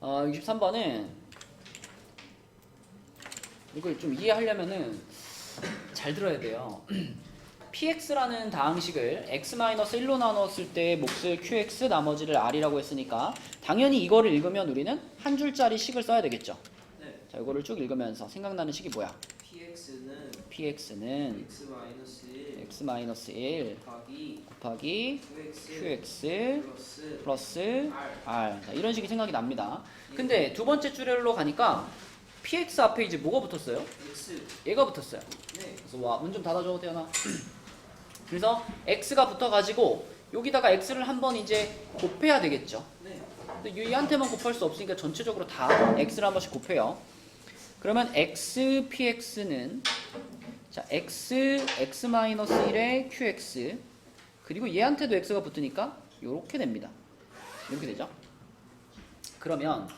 63번은 이걸 좀 이해하려면은 잘 들어야 돼요. px라는 다항식을 x-1로 나눴을 때 몫을 qx 나머지를 r이라고 했으니까 당연히 이거를 읽으면 우리는 한 줄짜리 식을 써야 되겠죠. 네. 자, 이거를 쭉 읽으면서 생각나는 식이 뭐야? px는 x-1 곱하기 qx 플러스 r. 자, 이런 식이 생각이 납니다. 근데 두 번째 줄로 가니까 px 앞에 이제 뭐가 붙었어요? x. 얘가 붙었어요. 네. 그래서 와, 문 좀 닫아줘, 태연아. 그래서 x가 붙어가지고 여기다가 x를 한번 이제 곱해야 되겠죠. 네. 근데 얘한테만 곱할 수 없으니까 전체적으로 다 x를 한 번씩 곱해요. 그러면 x px는 자 x x-1에 qx 그리고 얘한테도 x가 붙으니까 이렇게 됩니다. 이렇게 되죠. 그러면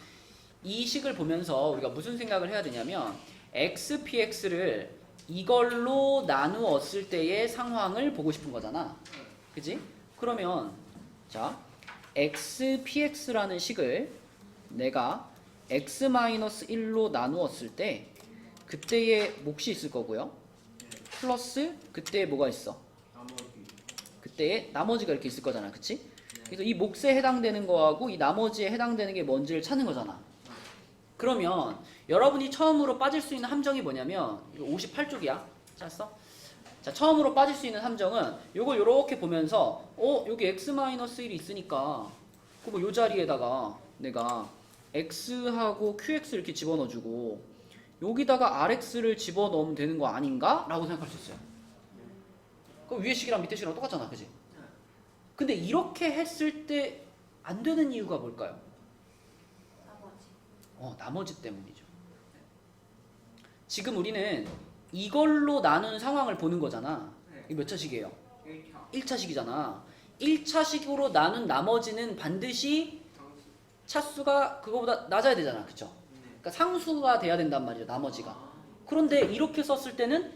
이 식을 보면서 우리가 무슨 생각을 해야 되냐면 x px를 이걸로 나누었을 때의 상황을 보고 싶은 거잖아. 그지? 그러면 자 x px라는 식을 내가 x-1로 나누었을 때 그때의 몫이 있을 거고요. 플러스 그때의 뭐가 있어? 그때의 나머지가 이렇게 있을 거잖아. 그치? 그래서 이 몫에 해당되는 거하고 이 나머지에 해당되는 게 뭔지를 찾는 거잖아. 그러면 여러분이 처음으로 빠질 수 있는 함정이 뭐냐면 이거 58쪽이야. 찾았어? 자, 처음으로 빠질 수 있는 함정은 요걸 요렇게 보면서 여기 x-1이 있으니까 그럼 요 자리에다가 내가 x하고 qx 이렇게 집어넣어주고 여기다가 rx를 집어넣으면 되는 거 아닌가? 라고 생각할 수 있어요. 그럼 위에 식이랑 밑에 식이랑 똑같잖아. 그지? 근데 이렇게 했을 때 안 되는 이유가 뭘까요? 나머지 때문이죠. 지금 우리는 이걸로 나눈 상황을 보는 거잖아. 이거 몇 차식이에요? 1차식이잖아. 1차식으로 나눈 나머지는 반드시 차수가 그거보다 낮아야 되잖아. 그쵸? 그러니까 상수가 돼야 된단 말이죠. 나머지가. 그런데 이렇게 썼을 때는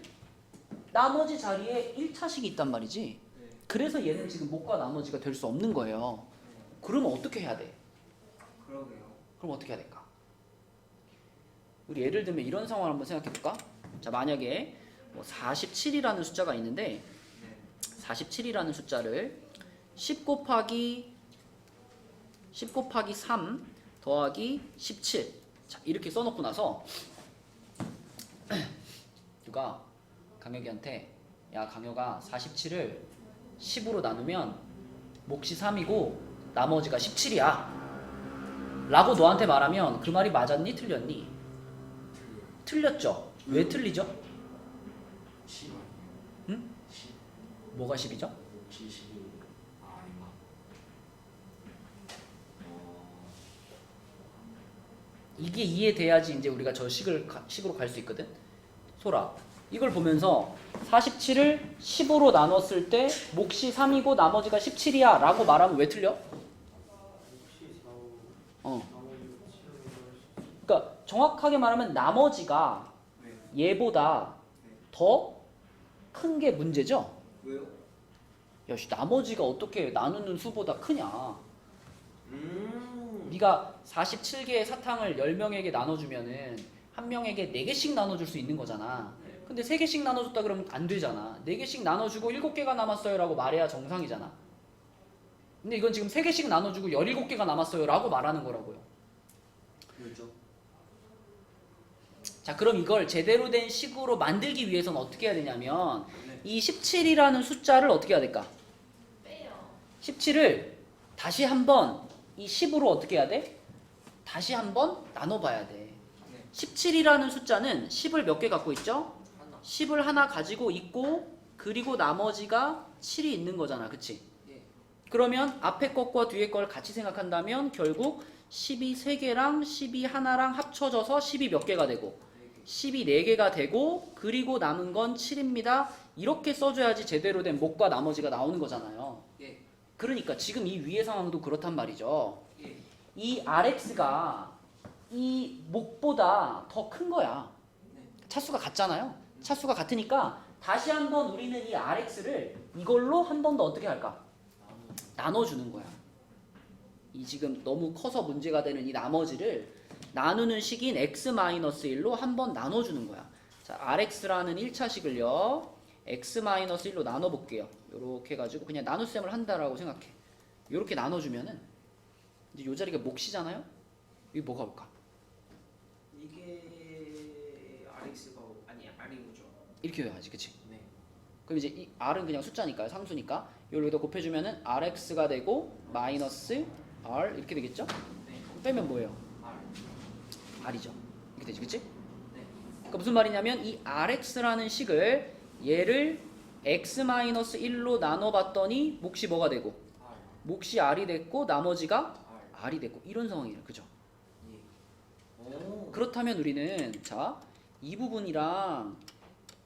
나머지 자리에 1차식이 있단 말이지. 그래서 얘는 지금 몫과 나머지가 될 수 없는 거예요. 그러면 어떻게 해야 돼? 그러게요. 그럼 어떻게 해야 될까? 우리 예를 들면 이런 상황을 한번 생각해 볼까? 자, 만약에 47이라는 숫자가 있는데 47이라는 숫자를 10 곱하기 3 더하기 17 자, 이렇게 써놓고 나서 누가 강혁이한테 야, 강혁아 47을 10으로 나누면 몫이 3이고 나머지가 17이야 라고 너한테 말하면 그 말이 맞았니? 틀렸니? 틀렸죠? 왜 틀리죠? 10 아니에요? 응? 10. 뭐가 10이죠? 70이 아닌가? 이게 이해돼야지 이제 우리가 저 식으로 갈 수 있거든. 소라, 이걸 보면서 47을 10으로 나눴을 때 몫이 3이고 나머지가 17이야 라고 말하면 왜 틀려? 그러니까 정확하게 말하면 나머지가 얘보다 더 큰 게 문제죠? 왜요? 야, 나머지가 어떻게 나누는 수보다 크냐? 네가 47개의 사탕을 10명에게 나눠주면은 한 명에게 4개씩 나눠줄 수 있는 거잖아. 근데 3개씩 나눠줬다 그러면 안 되잖아. 4개씩 나눠주고 7개가 남았어요 라고 말해야 정상이잖아. 근데 이건 지금 3개씩 나눠주고 17개가 남았어요 라고 말하는 거라고요. 그렇죠. 자, 그럼 이걸 제대로 된 식으로 만들기 위해서는 어떻게 해야 되냐면 네. 이 17이라는 숫자를 어떻게 해야 될까? 17을 다시 한번 이 10으로 어떻게 해야 돼? 다시 한번 나눠봐야 돼. 17이라는 숫자는 10을 몇 개 갖고 있죠? 10을 하나 가지고 있고 그리고 나머지가 7이 있는 거잖아. 그치? 그러면 앞에 것과 뒤에 걸 같이 생각한다면 결국 10이 3개랑 10이 하나랑 합쳐져서 10이 몇 개가 되고 10이 4개가 되고 그리고 남은 건 7입니다. 이렇게 써줘야지 제대로 된 몫과 나머지가 나오는 거잖아요. 그러니까 지금 이 위의 상황도 그렇단 말이죠. 이 RX가 이 몫보다 더 큰 거야. 차수가 같잖아요. 차수가 같으니까 다시 한번 우리는 이 RX를 이걸로 한 번 더 어떻게 할까? 나눠주는 거야. 이 지금 너무 커서 문제가 되는 이 나머지를 나누는 식인 x-1로 한번 나눠주는 거야. 자, rx라는 1차식을요. x-1로 나눠볼게요. 이렇게 해가지고 그냥 나눗셈을 한다라고 생각해. 이렇게 나눠주면은 이제 요 자리가 몫이잖아요. 여기 뭐가 올까? 이게 RX가 아니 R이죠. 이렇게 해야지, 그치? 네. 그럼 이제 이 r은 그냥 숫자니까요, 상수니까 이걸 여기다 곱해주면은 rx가 되고 마이너스 r 이렇게 되겠죠? 네. 빼면 뭐예요? R. r이죠. 이렇게 되지, 그치? 네. 그러니까 무슨 말이냐면 이 rx라는 식을 얘를 x-1로 나눠봤더니 몫이 뭐가 되고 R. 몫이 r이 됐고 나머지가 R. r이 됐고 이런 상황이에요, 그죠? 예. 오. 그렇다면 우리는 자, 이 부분이랑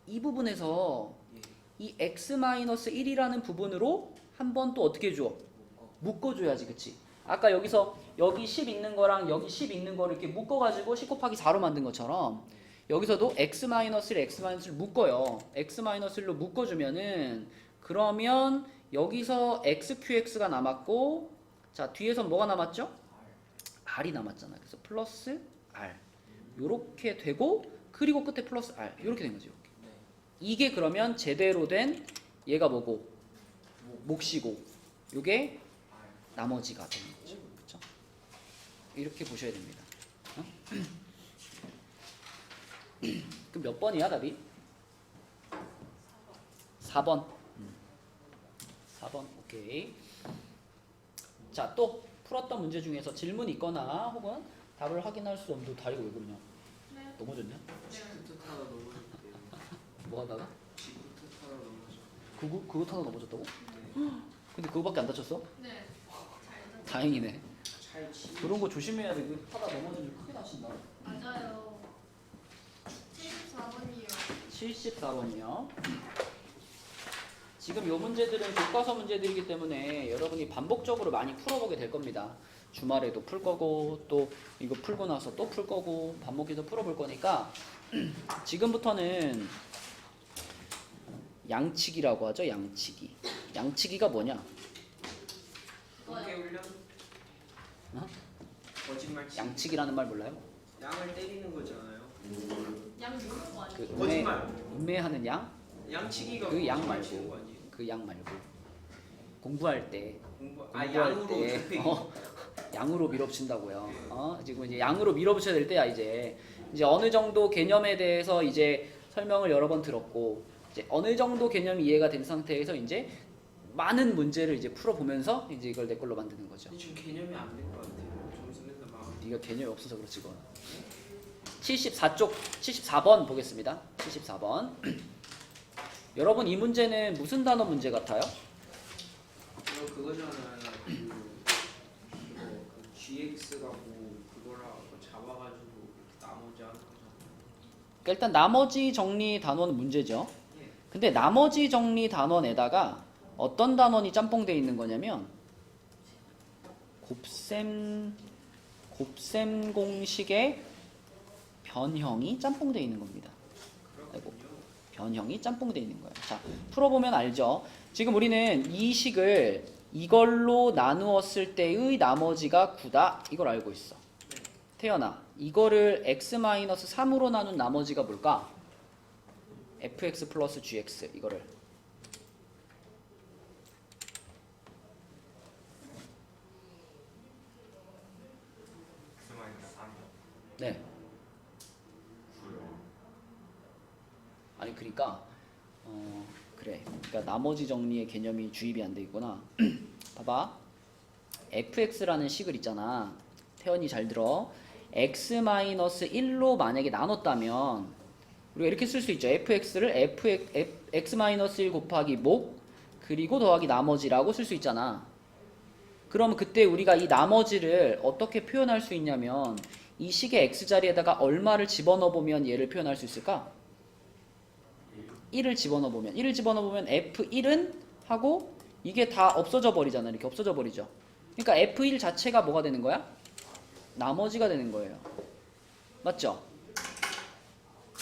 이 부분에서 예. 이 x-1이라는 부분으로 한번 또 어떻게 해줘? 묶어. 묶어줘야지, 그치? 아까 여기서 여기 10 있는 거랑 여기 10 있는 거를 이렇게 묶어가지고 10 곱하기 4로 만든 것처럼 여기서도 x-1을 묶어요. x-1로 묶어주면은 그러면 여기서 xqx가 남았고 자 뒤에서 뭐가 남았죠? R. r이 남았잖아. 그래서 플러스 r 요렇게 되고 그리고 끝에 플러스 r 요렇게 된 거죠. 이렇게. 네. 이게 그러면 제대로 된 얘가 뭐고 몫이고 요게 R. 나머지가 되는 거죠. 그렇죠? 이렇게 보셔야 됩니다. 어? 그럼 몇 번이야 답이? 4번. 4번. 오케이. 자, 또 풀었던 문제 중에서 질문이 있거나 혹은 답을 확인할 수 없는 다리가 왜 그러냐? 네. 넘어졌냐? 시프트 타다 넘어졌대요. 뭐 하다가? 시프트 타다 넘어졌. 그거 타다 넘어졌다고? 네. 근데 그거밖에 안 다쳤어? 네. 잘 다행이네. 찰치. 그런 거 조심해야 돼. 그 타다 넘어지면 크게 다친다. 맞아요. 74번이요. 74번이요. 지금 이 문제들은 교과서 문제들이기 때문에 여러분이 반복적으로 많이 풀어보게 될 겁니다. 주말에도 풀 거고 또 이거 풀고 나서 또 풀 거고 반복해서 풀어볼 거니까 지금부터는 양치기라고 하죠. 양치기. 양치기가 뭐냐? 공개 훈련? 어? 거짓말 치. 양치기라는 말 몰라요? 양을 때리는 거잖아요. 양 모르는 거 아니에요? 그 거짓말. 음매하는 양? 양치기가 그 양 거짓말 치는 말고 거 아니에요? 그 양 말고 공부할 때 공부할 양으로 때. 양으로 밀어붙인다고요. 지금 이제 양으로 밀어붙여야 될 때야 이제 어느 정도 개념에 대해서 이제 설명을 여러 번 들었고 이제 어느 정도 개념이 이해가 된 상태에서 이제 많은 문제를 이제 풀어보면서 이제 이걸 내 걸로 만드는 거죠. 근데 지금 개념이 안 될 것 같아요. 점수 맨날 막. 네가 개념이 없어서 그렇지 그건. 74쪽 74번 보겠습니다. 74번. 여러분 이 문제는 무슨 단어 문제 같아요? 그거잖아요. 그 GX가 뭐 그거라고 잡아가지고 나머지 하는 거잖아요. 그러니까 일단 나머지 정리 단원 문제죠. 예. 근데 나머지 정리 단원에다가 어떤 단원이 짬뽕돼 있는 거냐면 곱셈 공식의 변형이 짬뽕돼 있는 겁니다. 아이고, 변형이 짬뽕돼 있는 거예요. 자, 풀어보면 알죠. 지금 우리는 이 식을 이걸로 나누었을 때의 나머지가 9다. 이걸 알고 있어. 태연아, 이거를 x-3으로 나눈 나머지가 뭘까? fx 플러스 gx 이거를 네. 아니 그러니까 그래. 그러니까 나머지 정리의 개념이 주입이 안 돼 있구나. 봐봐. fx라는 식을 있잖아. 태연이 잘 들어. x-1로 만약에 나눴다면 우리가 이렇게 쓸 수 있죠. fx를 x-1 곱하기 목 그리고 더하기 나머지라고 쓸 수 있잖아. 그럼 그때 우리가 이 나머지를 어떻게 표현할 수 있냐면 이 식의 x자리에다가 얼마를 집어넣어 보면 얘를 표현할 수 있을까? 1을 집어넣어 보면 f1은 하고 이게 다 없어져 버리잖아. 이렇게 없어져 버리죠. 그러니까 f1 자체가 뭐가 되는 거야? 나머지가 되는 거예요. 맞죠?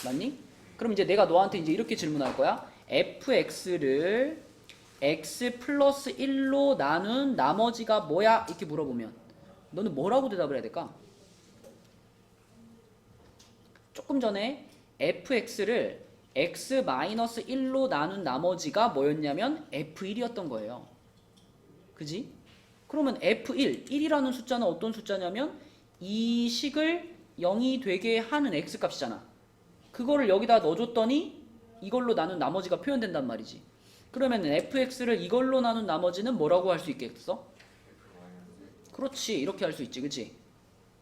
맞니? 그럼 이제 내가 너한테 이제 이렇게 질문할 거야. fx를 x 플러스 1로 나눈 나머지가 뭐야? 이렇게 물어보면 너는 뭐라고 대답을 해야 될까? 조금 전에 fx를 x-1로 나눈 나머지가 뭐였냐면 f1이었던 거예요. 그지? 그러면 f1, 1이라는 숫자는 어떤 숫자냐면 이 식을 0이 되게 하는 x값이잖아. 그거를 여기다 넣어줬더니 이걸로 나눈 나머지가 표현된단 말이지. 그러면 fx를 이걸로 나눈 나머지는 뭐라고 할 수 있겠어? 그렇지, 이렇게 할 수 있지, 그치?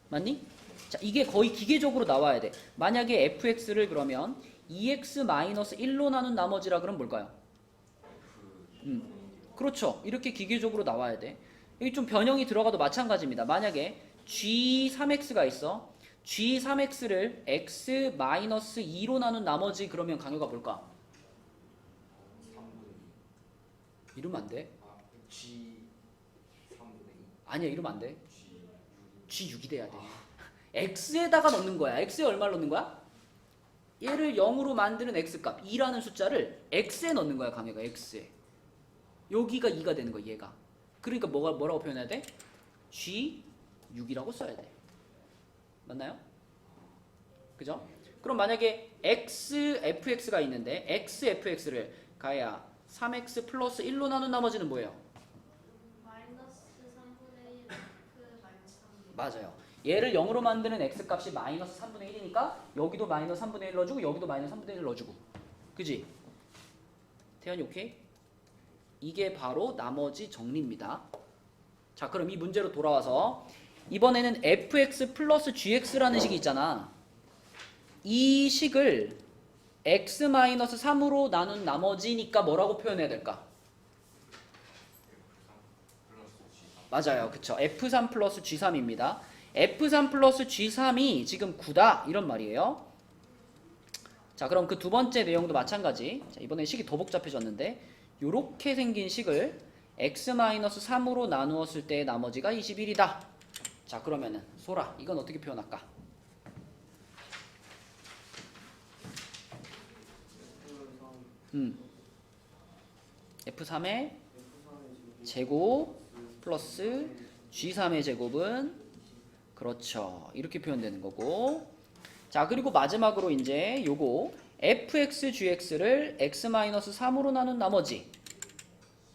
맞니? 자, 이게 거의 기계적으로 나와야 돼. 만약에 fx를 그러면 2x-1로 나눈 나머지라 그러면 뭘까요? 그렇죠. 이렇게 기계적으로 나와야 돼. 여기 좀 변형이 들어가도 마찬가지입니다. 만약에 g3x가 있어. g3x를 x-2로 나눈 나머지 그러면 강요가 뭘까? 3분의 2. 이러면 안 돼. G 3분의 2. 아니야, 이러면 안 돼. G 6. g6이 돼야 돼. x에다가 넣는 거야. x에 얼마를 넣는 거야? 얘를 0으로 만드는 x값 2라는 숫자를 x에 넣는 거야. 강요가 x에. 여기가 2가 되는 거야. 얘가. 그러니까 뭐라고 표현해야 돼? g6이라고 써야 돼. 맞나요? 그죠? 그럼 만약에 fx가 있는데 xfx를 가야 3x 플러스 1로 나눈 나머지는 뭐예요? 마이너스 3분의 1 F 마이너스 3분의 1. 맞아요. 얘를 0으로 만드는 x값이 마이너스 3분의 1이니까 여기도 마이너스 3분의 1 넣어주고 여기도 마이너스 3분의 1 넣어주고. 그지? 태연이 오케이? 이게 바로 나머지 정리입니다. 자, 그럼 이 문제로 돌아와서 이번에는 fx 플러스 gx라는 식이 있잖아. 이 식을 x-3으로 나눈 나머지니까 뭐라고 표현해야 될까? 맞아요. 그쵸. f3 플러스 g3입니다. f3 플러스 g3이 지금 9다 이런 말이에요. 자, 그럼 그 두 번째 내용도 마찬가지. 자, 이번엔 식이 더 복잡해졌는데 요렇게 생긴 식을 x-3으로 나누었을 때 나머지가 21이다. 자, 그러면은 소라 이건 어떻게 표현할까? F3의 제곱 플러스 G3의 제곱은 그렇죠. 이렇게 표현되는 거고. 자, 그리고 마지막으로 이제 요거 fx gx를 x-3으로 나눈 나머지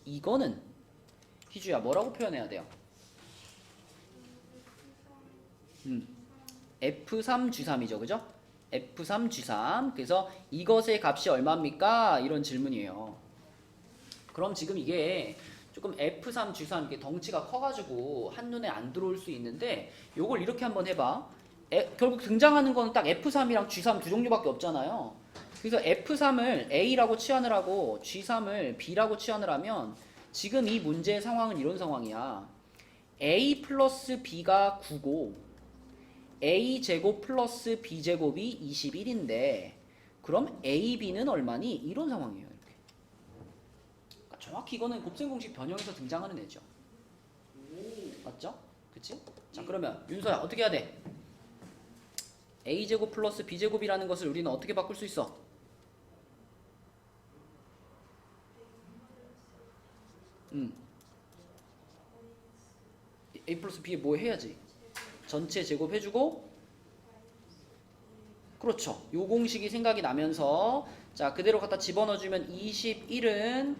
이거는 희주야 뭐라고 표현해야 돼요? f3 g3이죠. 그죠? f3 g3. 그래서 이것의 값이 얼마입니까? 이런 질문이에요. 그럼 지금 이게 조금 f3 g3 이게 덩치가 커가지고 한눈에 안 들어올 수 있는데 요걸 이렇게 한번 해봐. 결국 등장하는 건 딱 f3이랑 g3 두 종류밖에 없잖아요. 그래서 f3을 a라고 치환을 하고 g3을 b라고 치환을 하면 지금 이 문제의 상황은 이런 상황이야. a 플러스 b가 9고 a 제곱 플러스 b 제곱이 21인데 그럼 a, b는 얼마니? 이런 상황이에요. 이렇게. 그러니까 정확히 이거는 곱셈 공식 변형에서 등장하는 애죠. 맞죠? 그치? 자, 그러면 윤서야 어떻게 해야 돼? a 제곱 플러스 b 제곱이라는 것을 우리는 어떻게 바꿀 수 있어? a 플러스 b에 뭐 해야지? 전체 제곱 해주고 그렇죠. 요 공식이 생각이 나면서 자 그대로 갖다 집어넣어주면 21은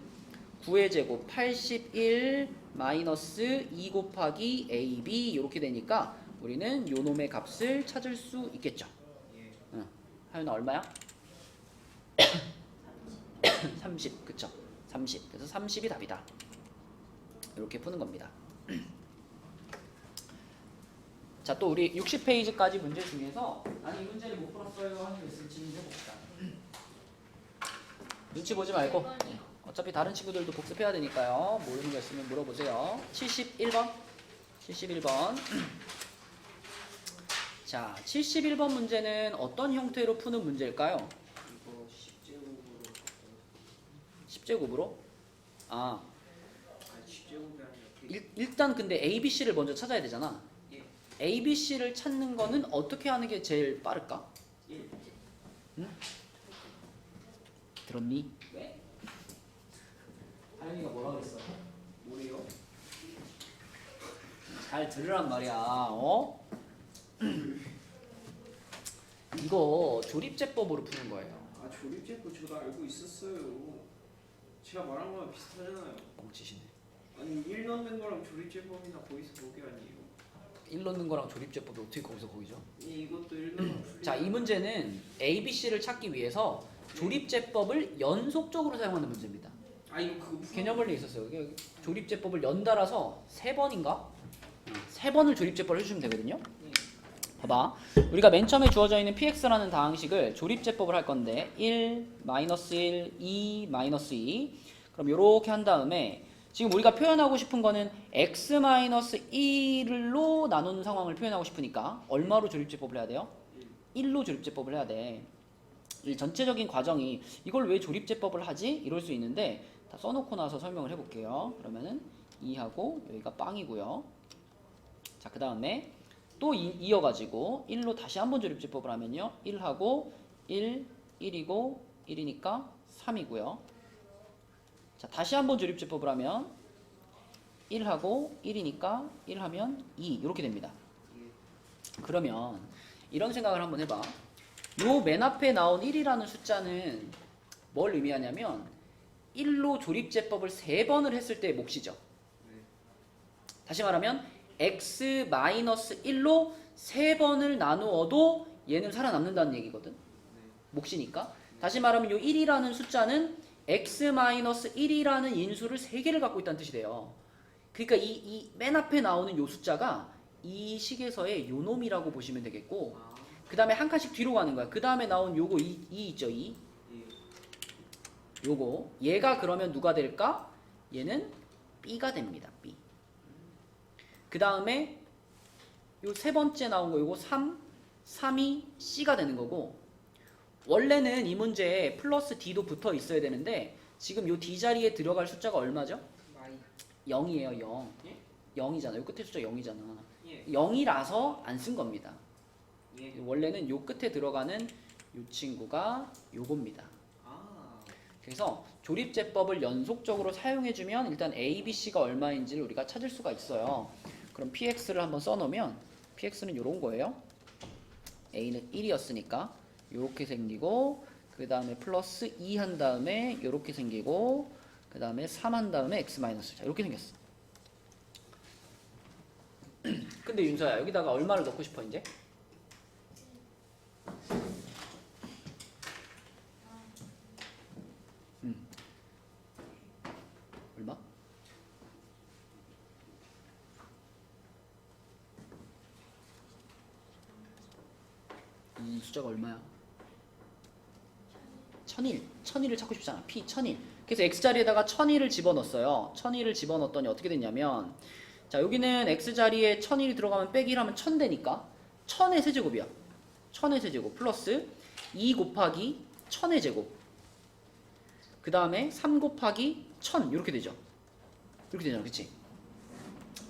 9의 제곱 81 마이너스 2 곱하기 ab 이렇게 되니까 우리는 요 놈의 값을 찾을 수 있겠죠. 응. 하윤아 얼마야? 30 그쵸? 30 그래서 30이 답이다. 이렇게 푸는 겁니다. 자, 또 우리 60페이지까지 문제 중에서 아니 이 문제를 못 풀었어요 하는 게 있으면 질문해봅시다. 눈치 보지 말고 어차피 다른 친구들도 복습해야 되니까요. 모르는 거 있으면 물어보세요. 71번 71번 자, 71번 문제는 어떤 형태로 푸는 문제일까요? 이거 10제곱으로 10제곱으로? 아, 아니 10제곱이 아니라 일단 근데 ABC를 먼저 찾아야 되잖아. 예. ABC를 찾는 거는 어떻게 하는 게 제일 빠를까? 1. 응? 들었니? 왜? 하영이가 뭐라 그랬어? 뭐래요? 잘 들으란 말이야. 어? 이거 조립제법으로 푸는 거예요. 아 조립제법 저도 알고 있었어요. 제가 말한 거랑 비슷하잖아요. 뻥치시네. 아니 1 넣는 거랑 조립제법이나 거기서 보기 아니에요. 1 넣는 거랑 조립제법이 어떻게 거기서 보이죠? 이것도 1 넣으면 풀리. 자, 이 문제는 A, B, C를 찾기 위해서 조립제법을 연속적으로 사용하는 문제입니다. 아 이거 그거 개념원리에 있었어요. 이게 조립제법을 연달아서 3번인가? 3번을 조립제법을 해주시면 되거든요. 봐봐. 우리가 맨 처음에 주어져 있는 px라는 다항식을 조립제법을 할 건데 1, 마이너스 1, 2, 마이너스 2. 그럼 이렇게 한 다음에 지금 우리가 표현하고 싶은 거는 x 마이너스 1로 나누는 상황을 표현하고 싶으니까 얼마로 조립제법을 해야 돼요? 1로 조립제법을 해야 돼. 이 전체적인 과정이 이걸 왜 조립제법을 하지? 이럴 수 있는데 다 써놓고 나서 설명을 해볼게요. 그러면은 2하고 여기가 빵이고요. 자, 그 다음에 또 이어가지고 1로 다시 한번 조립제법을 하면요. 1하고 1, 1이고 1이니까 3이고요. 자, 다시 한번 조립제법을 하면 1하고 1이니까 1하면 2 이렇게 됩니다. 그러면 이런 생각을 한번 해봐. 요 맨 앞에 나온 1이라는 숫자는 뭘 의미하냐면 1로 조립제법을 3번을 했을 때의 몫이죠. 다시 말하면 x-1로 3번을 나누어도 얘는 살아남는다는 얘기거든. 몫이니까. 다시 말하면 요 1이라는 숫자는 x-1이라는 인수를 3개를 갖고 있다는 뜻이 돼요. 그러니까 이 맨 앞에 나오는 요 숫자가 이 식에서의 요 놈이라고 보시면 되겠고, 그 다음에 한 칸씩 뒤로 가는 거야. 그 다음에 나온 요거 2 있죠, 2. 요거 얘가 그러면 누가 될까? 얘는 B가 됩니다. B. 그 다음에 요 세 번째 나온 거 요거 3이 C가 되는 거고, 원래는 이 문제에 플러스 D도 붙어 있어야 되는데 지금 요 D 자리에 들어갈 숫자가 얼마죠? 0이에요. 0. 예? 0이잖아. 요 끝에 숫자 0이잖아. 예. 0이라서 안 쓴 겁니다. 예. 원래는 요 끝에 들어가는 요 친구가 요겁니다. 아. 그래서 조립제법을 연속적으로 사용해주면 일단 A, B, C가 얼마인지를 우리가 찾을 수가 있어요. 그럼 PX를 한번 써놓으면 PX는 요런 거예요. A는 1이었으니까 요렇게 생기고, 그 다음에 플러스 2 한 다음에 요렇게 생기고, 그 다음에 3 한 다음에 X-. 자, 이렇게 생겼어. 근데 윤서야, 여기다가 얼마를 넣고 싶어 이제? 얼마? 이 숫자가 얼마야? 1001. 1001을 찾고 싶잖아. P 1001. 그래서 X자리에다가 1001을 집어넣었어요. 1001을 집어넣었더니 어떻게 됐냐면, 자, 여기는 X자리에 1001이 들어가면 빼기 1하면 1000되니까 1000의 세제곱이야. 1000의 세제곱 플러스 2 곱하기 1000의 제곱, 그 다음에 3 곱하기 1000 이렇게 되죠. 이렇게 되잖아. 그치?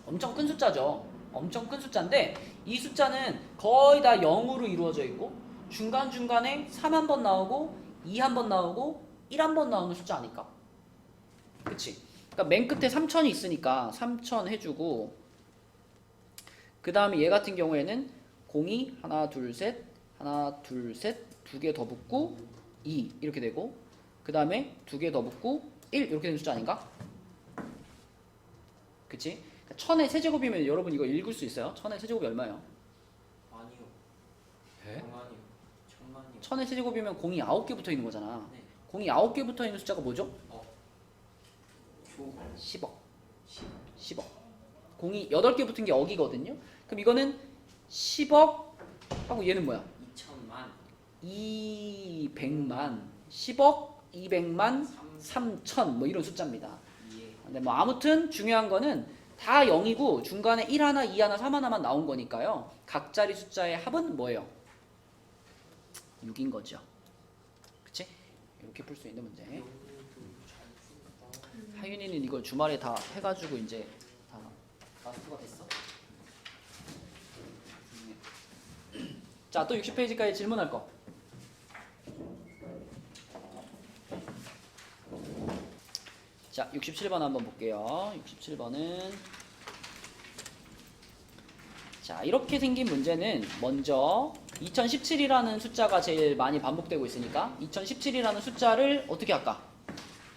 엄청 큰 숫자죠. 엄청 큰 숫자인데 이 숫자는 거의 다 0으로 이루어져 있고 중간중간에 3 한 번 나오고 2 한 번 나오고 1 한 번 나오는 숫자 아닐까? 그치? 그러니까 맨 끝에 3000이 있으니까 3000 해주고, 그 다음에 얘 같은 경우에는 02 하나 둘 셋 하나 둘 셋 두 개 더 붙고 2 이렇게 되고, 그 다음에 두 개 더 붙고 1 이렇게 되는 숫자 아닌가? 그치? 1000의 세제곱이면 여러분 이거 읽을 수 있어요? 1000의 세제곱이 얼마예요? 아니요. 에? 정만이요. 천만이요. 1000의 세제곱이면 0이 9개 붙어 있는 거잖아. 네. 0이 9개 붙어 있는 숫자가 뭐죠? 조. 10억. 10억. 0이 8개 붙은 게 억이거든요. 그럼 이거는 10억 하고 얘는 뭐야? 2천만. 200만, 10억, 200만, 3000 뭐 이런 숫자입니다. 예. 근데 뭐 아무튼 중요한 거는 다 0이고 중간에 1 하나, 2 하나, 3 하나만 나온 거니까요. 각 자리 숫자의 합은 뭐예요? 6인 거죠. 그치? 이렇게 풀 수 있는 문제. 하윤이는 이걸 주말에 다 해가지고 이제 다 마스터가 됐어. 자, 또 60페이지까지 질문할 거. 자, 67번 한번 볼게요. 67번은 자, 이렇게 생긴 문제는 먼저 2017이라는 숫자가 제일 많이 반복되고 있으니까 2017이라는 숫자를 어떻게 할까?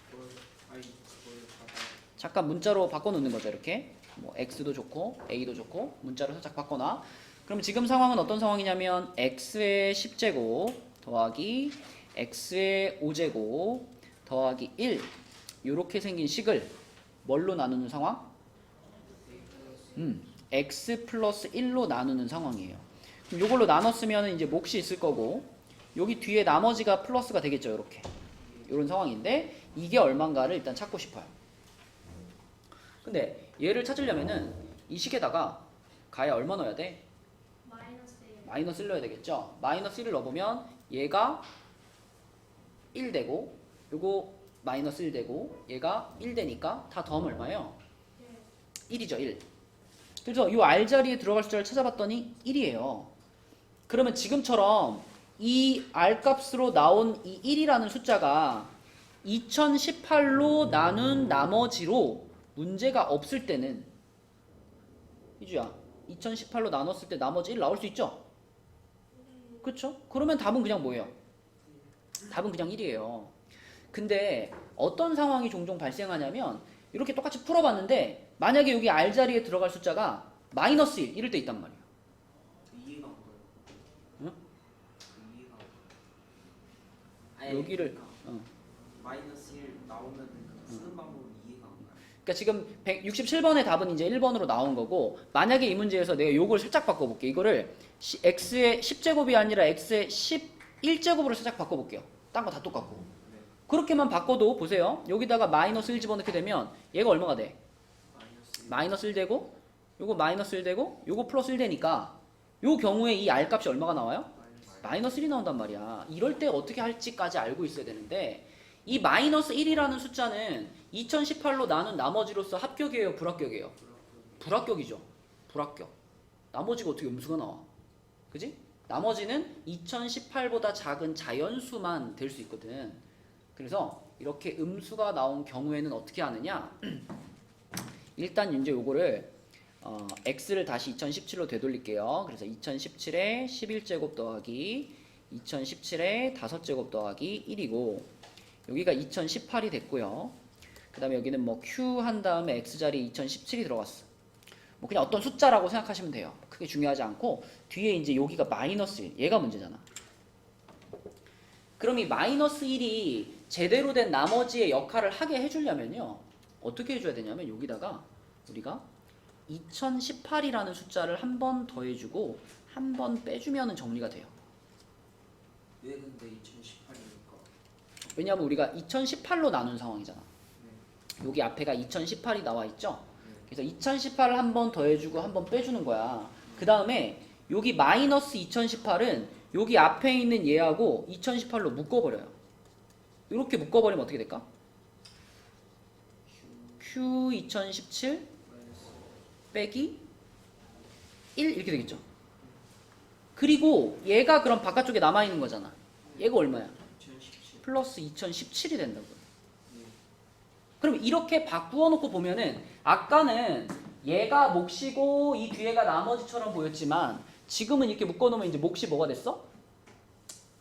그걸 받아. 잠깐 문자로 바꿔놓는 거죠. 이렇게 뭐 x도 좋고 a도 좋고 문자로 살짝 바꿔놔. 그럼 지금 상황은 어떤 상황이냐면 x의 10제곱 더하기 x의 5제곱 더하기 1 이렇게 생긴 식을 뭘로 나누는 상황? x 플러스 1로 나누는 상황이에요. 그럼 이걸로 나눴으면 이제 몫이 있을 거고 여기 뒤에 나머지가 플러스가 되겠죠. 이렇게 이런 상황인데 이게 얼마인가를 일단 찾고 싶어요. 근데 얘를 찾으려면은 이 식에다가 가야 얼마 넣어야 돼? 마이너스 1. 마이너스 1 넣어야 되겠죠. 마이너스 1을 넣어보면 얘가 1 되고 요거 마이너스 1 되고 얘가 1 되니까 다 더하면 얼마예요? 1이죠. 1. 그래서 이 R자리에 들어갈 숫자를 찾아봤더니 1이에요. 그러면 지금처럼 이 R값으로 나온 이 1이라는 숫자가 2018로 나눈 나머지로 문제가 없을 때는 희주야 2018로 나눴을 때 나머지 1 나올 수 있죠? 그렇죠? 그러면 답은 그냥 뭐예요? 답은 그냥 1이에요. 근데 어떤 상황이 종종 발생하냐면 이렇게 똑같이 풀어봤는데 만약에 여기 R자리에 들어갈 숫자가 마이너스 1 이럴 때 있단 말이에요. 이해가 안 가요. 응? 이해가 안 가요. 여기를 마이너스 1 나오면 쓰는 방법은 이해가 안 가요. 그러니까 지금 167번의 답은 이제 1번으로 나온 거고 만약에 이 문제에서 내가 요걸 살짝 바꿔볼게. 이거를 x의 10제곱이 아니라 x의 11제곱으로 살짝 바꿔볼게요. 딴 거 다 똑같고. 네. 그렇게만 바꿔도 보세요. 여기다가 마이너스 1 집어넣게 되면 얘가 얼마가 돼? 마이너스 1. 마이너스 1 되고 요거 마이너스 1 되고 요거 플러스 1 되니까 요 경우에 이 R 값이 얼마가 나와요? 마이너스 1이 나온단 말이야. 이럴 때 어떻게 할지까지 알고 있어야 되는데 이 마이너스 1이라는 숫자는 2018로 나눈 나머지로서 합격이에요? 불합격이에요? 불합격이죠. 불합격. 나머지가 어떻게 음수가 나와? 그지? 나머지는 2018보다 작은 자연수만 될 수 있거든. 그래서 이렇게 음수가 나온 경우에는 어떻게 하느냐? 일단 이제 요거를 x를 다시 2017로 되돌릴게요. 그래서 2017에 11제곱 더하기 2017에 5제곱 더하기 1이고 여기가 2018이 됐고요. 그 다음에 여기는 뭐 q 한 다음에 x자리에 2017이 들어갔어. 뭐 그냥 어떤 숫자라고 생각하시면 돼요. 크게 중요하지 않고 뒤에 이제 여기가 마이너스 1 얘가 문제잖아. 그럼 이 마이너스 1이 제대로 된 나머지의 역할을 하게 해주려면요 어떻게 해줘야 되냐면 여기다가 우리가 2018이라는 숫자를 한 번 더해주고 한 번 빼주면 정리가 돼요. 왜 근데 2018이니까? 왜냐하면 우리가 2018로 나눈 상황이잖아. 여기 앞에가 2018이 나와 있죠. 그래서 2018을 한 번 더해주고 한 번 빼주는 거야. 그 다음에 여기 마이너스 2018은 여기 앞에 있는 얘하고 2018로 묶어버려요. 이렇게 묶어버리면 어떻게 될까? Q 2017 빼기 1 이렇게 되겠죠. 그리고 얘가 그럼 바깥쪽에 남아있는 거잖아. 얘가 얼마야? 2017. 플러스 2017이 된다고요. 네. 그럼 이렇게 바꾸어 놓고 보면은 아까는 얘가 몫이고 이 뒤에가 나머지처럼 보였지만 지금은 이렇게 묶어 놓으면 이제 몫이 뭐가 됐어?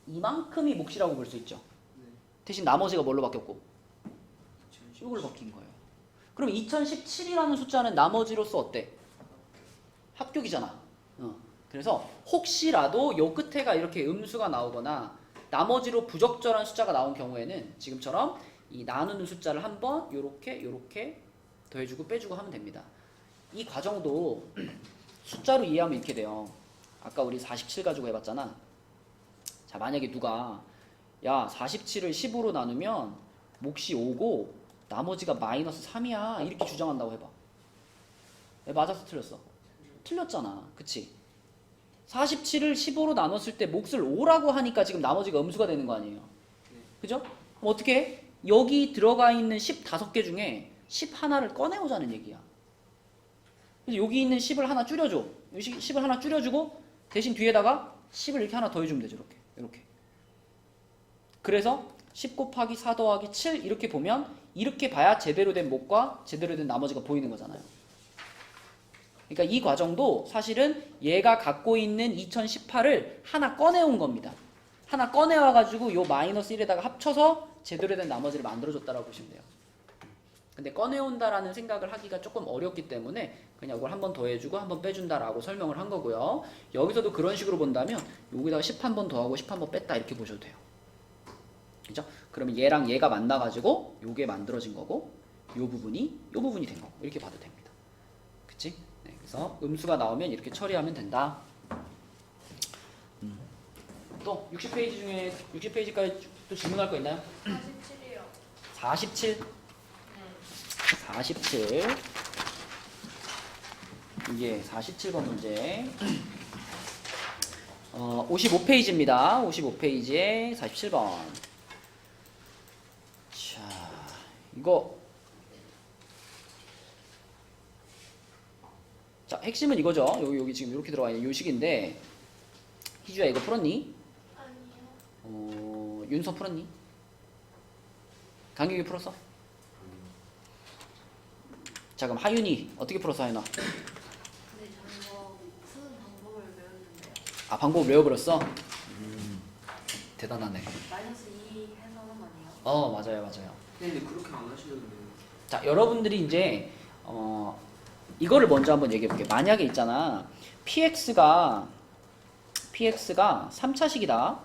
이만큼이 몫이라고 볼 수 있죠. 네. 대신 나머지가 뭘로 바뀌었고? 2017. 이걸로 바뀐 거예요. 그럼 2017이라는 숫자는 나머지로서 어때? 합격이잖아. 그래서 혹시라도 요 끝에가 이렇게 음수가 나오거나 나머지로 부적절한 숫자가 나온 경우에는 지금처럼 이 나누는 숫자를 한번 요렇게 더해주고 빼주고 하면 됩니다. 이 과정도 숫자로 이해하면 이렇게 돼요. 아까 우리 47 가지고 해봤잖아. 자, 만약에 누가 야 47을 10으로 나누면 몫이 5고 나머지가 마이너스 3이야 이렇게 주장한다고 해봐. 왜 맞았어 틀렸어? 틀렸잖아. 그치? 47을 15로 나눴을 때 몫을 5라고 하니까 지금 나머지가 음수가 되는 거 아니에요. 그죠? 그럼 어떻게 해? 여기 들어가 있는 15개 중에 11을 꺼내오자는 얘기야. 그래서 여기 있는 10을 하나 줄여줘. 10을 하나 줄여주고 대신 뒤에다가 10을 이렇게 하나 더해주면 되죠. 이렇게. 그래서 10 곱하기 4 더하기 7 이렇게 보면 이렇게 봐야 제대로 된 몫과 제대로 된 나머지가 보이는 거잖아요. 그러니까 이 과정도 사실은 얘가 갖고 있는 2018을 하나 꺼내온 겁니다. 하나 꺼내와가지고 요 마이너스 1에다가 합쳐서 제대로 된 나머지를 만들어줬다라고 보시면 돼요. 근데 꺼내온다라는 생각을 하기가 조금 어렵기 때문에 그냥 이걸 한 번 더 해주고 한 번 빼준다라고 설명을 한 거고요. 여기서도 그런 식으로 본다면 여기다가 10 한 번 더하고 10 한 번 뺐다 이렇게 보셔도 돼요. 그죠? 그러면 얘랑 얘가 만나가지고 요게 만들어진 거고 요 부분이 된 거고 이렇게 봐도 됩니다. 그치? 네, 그래서 음수가 나오면 이렇게 처리하면 된다. 또 60페이지 중에 60페이지까지 또 질문할 거 있나요? 47이요. 47 47 이게 47번 문제 55페이지입니다. 55페이지에 47번. 자, 이거 자, 핵심은 이거죠. 여기 지금 이렇게 들어와 있는 요식인데 희주야 이거 풀었니? 아니요. 윤서 풀었니? 강규기 풀었어? 자 그럼 하윤이 어떻게 풀었어 하윤아? 근데 저는 이거 푸는 방법을 외웠는데요. 아 방법 외워버렸어? 대단하네. 마이너스 2 해서 하는 거 아니에요? 맞아요. 근데 그렇게 안 하시던데. 자 여러분들이 이제 이거를 먼저 한번 얘기해 볼게요. 만약에 있잖아 PX가 3차식이다.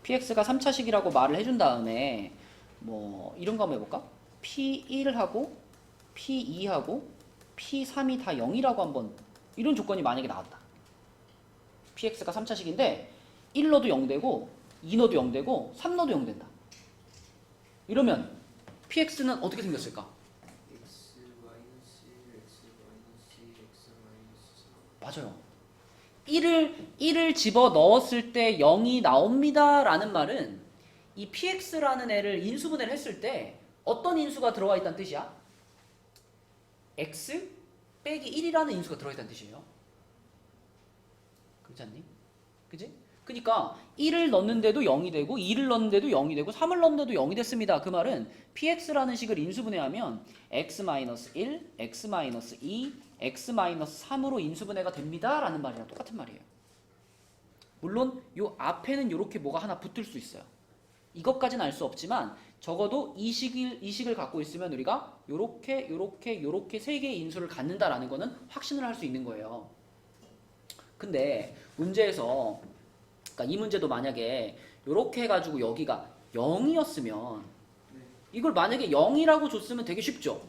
PX가 3차식이라고 말을 해준 다음에 뭐 이런 거 한번 해볼까? P1하고 P2하고 P3이 다 0이라고 한번 이런 조건이 만약에 나왔다. PX가 3차식인데 1 넣어도 0 되고 2 넣어도 0 되고 3 넣어도 0 된다. 이러면 PX는 어떻게 생겼을까? x 마이너스 1, x 마이너스 2, x 마이너스 3. 맞아요. 1을 집어 넣었을 때 0이 나옵니다 라는 말은 이 PX라는 애를 인수분해를 했을 때 어떤 인수가 들어가 있다는 뜻이야? X 빼기 1이라는 인수가 들어가 있다는 뜻이에요. 그렇지 않니? 그지? 그러니까 1을 넣는데도 0이 되고 2를 넣는데도 0이 되고 3을 넣는데도 0이 됐습니다. 그 말은 PX라는 식을 인수분해하면 X-1, X-2, X-3으로 인수분해가 됩니다 라는 말이랑 똑같은 말이에요. 물론 요 앞에는 이렇게 뭐가 하나 붙을 수 있어요. 이것까지는 알 수 없지만 적어도 이 식을 갖고 있으면 우리가 요렇게 세 개의 인수를 갖는다라는 거는 확신을 할 수 있는 거예요. 근데 문제에서 그러니까 이 문제도 만약에 요렇게 해가지고 여기가 0이었으면 이걸 만약에 0이라고 줬으면 되게 쉽죠.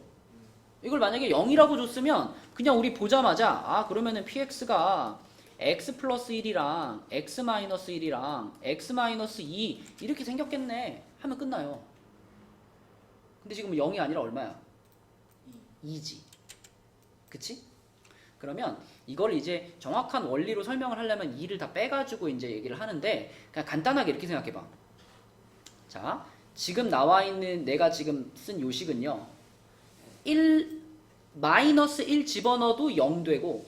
이걸 만약에 0이라고 줬으면 그냥 우리 보자마자 아 그러면은 PX가 x 플러스 1이랑 x 마이너스 1이랑 x 마이너스 2 이렇게 생겼겠네 하면 끝나요. 근데 지금 0이 아니라 얼마야? 2지. 그치? 그러면 이걸 이제 정확한 원리로 설명을 하려면 2를 다 빼가지고 이제 얘기를 하는데 그냥 간단하게 이렇게 생각해봐. 자, 지금 나와 있는 내가 지금 쓴 요식은요. 마이너스 1 집어넣어도 0 되고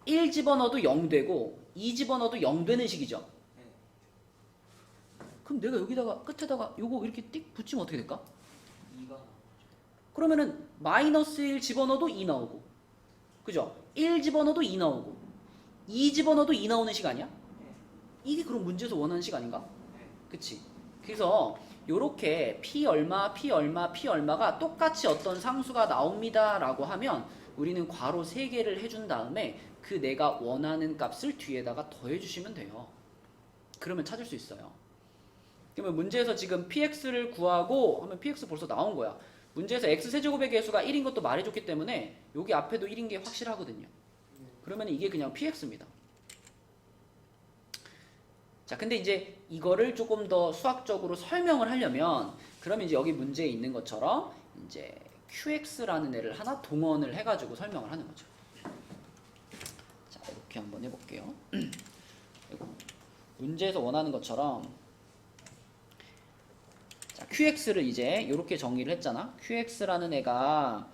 1 집어넣어도 0 되고 2 집어넣어도 0 되는 식이죠. 그럼 내가 여기다가 끝에다가 요거 이렇게 띡 붙이면 어떻게 될까? 2가 그러면은 마이너스 1 집어넣어도 2 나오고 그죠? 1 집어넣어도 2 나오고 2 집어넣어도 2 나오는 식 아니야? 이게 그럼 문제에서 원하는 식 아닌가? 그치? 그래서 요렇게 P 얼마가 똑같이 어떤 상수가 나옵니다 라고 하면 우리는 괄호 3개를 해준 다음에 그 내가 원하는 값을 뒤에다가 더해 주시면 돼요. 그러면 찾을 수 있어요. 그러면 문제에서 지금 PX를 구하고 하면 PX 벌써 나온 거야. 문제에서 X세제곱의 개수가 1인 것도 말해줬기 때문에 여기 앞에도 1인 게 확실하거든요. 그러면 이게 그냥 PX입니다. 자, 근데 이제 이거를 조금 더 수학적으로 설명을 하려면 그러면 이제 여기 문제에 있는 것처럼 이제 QX라는 애를 하나 동원을 해가지고 설명을 하는 거죠. 자, 이렇게 한번 해볼게요. 문제에서 원하는 것처럼 자, QX를 이제 이렇게 정의를 했잖아. QX라는 애가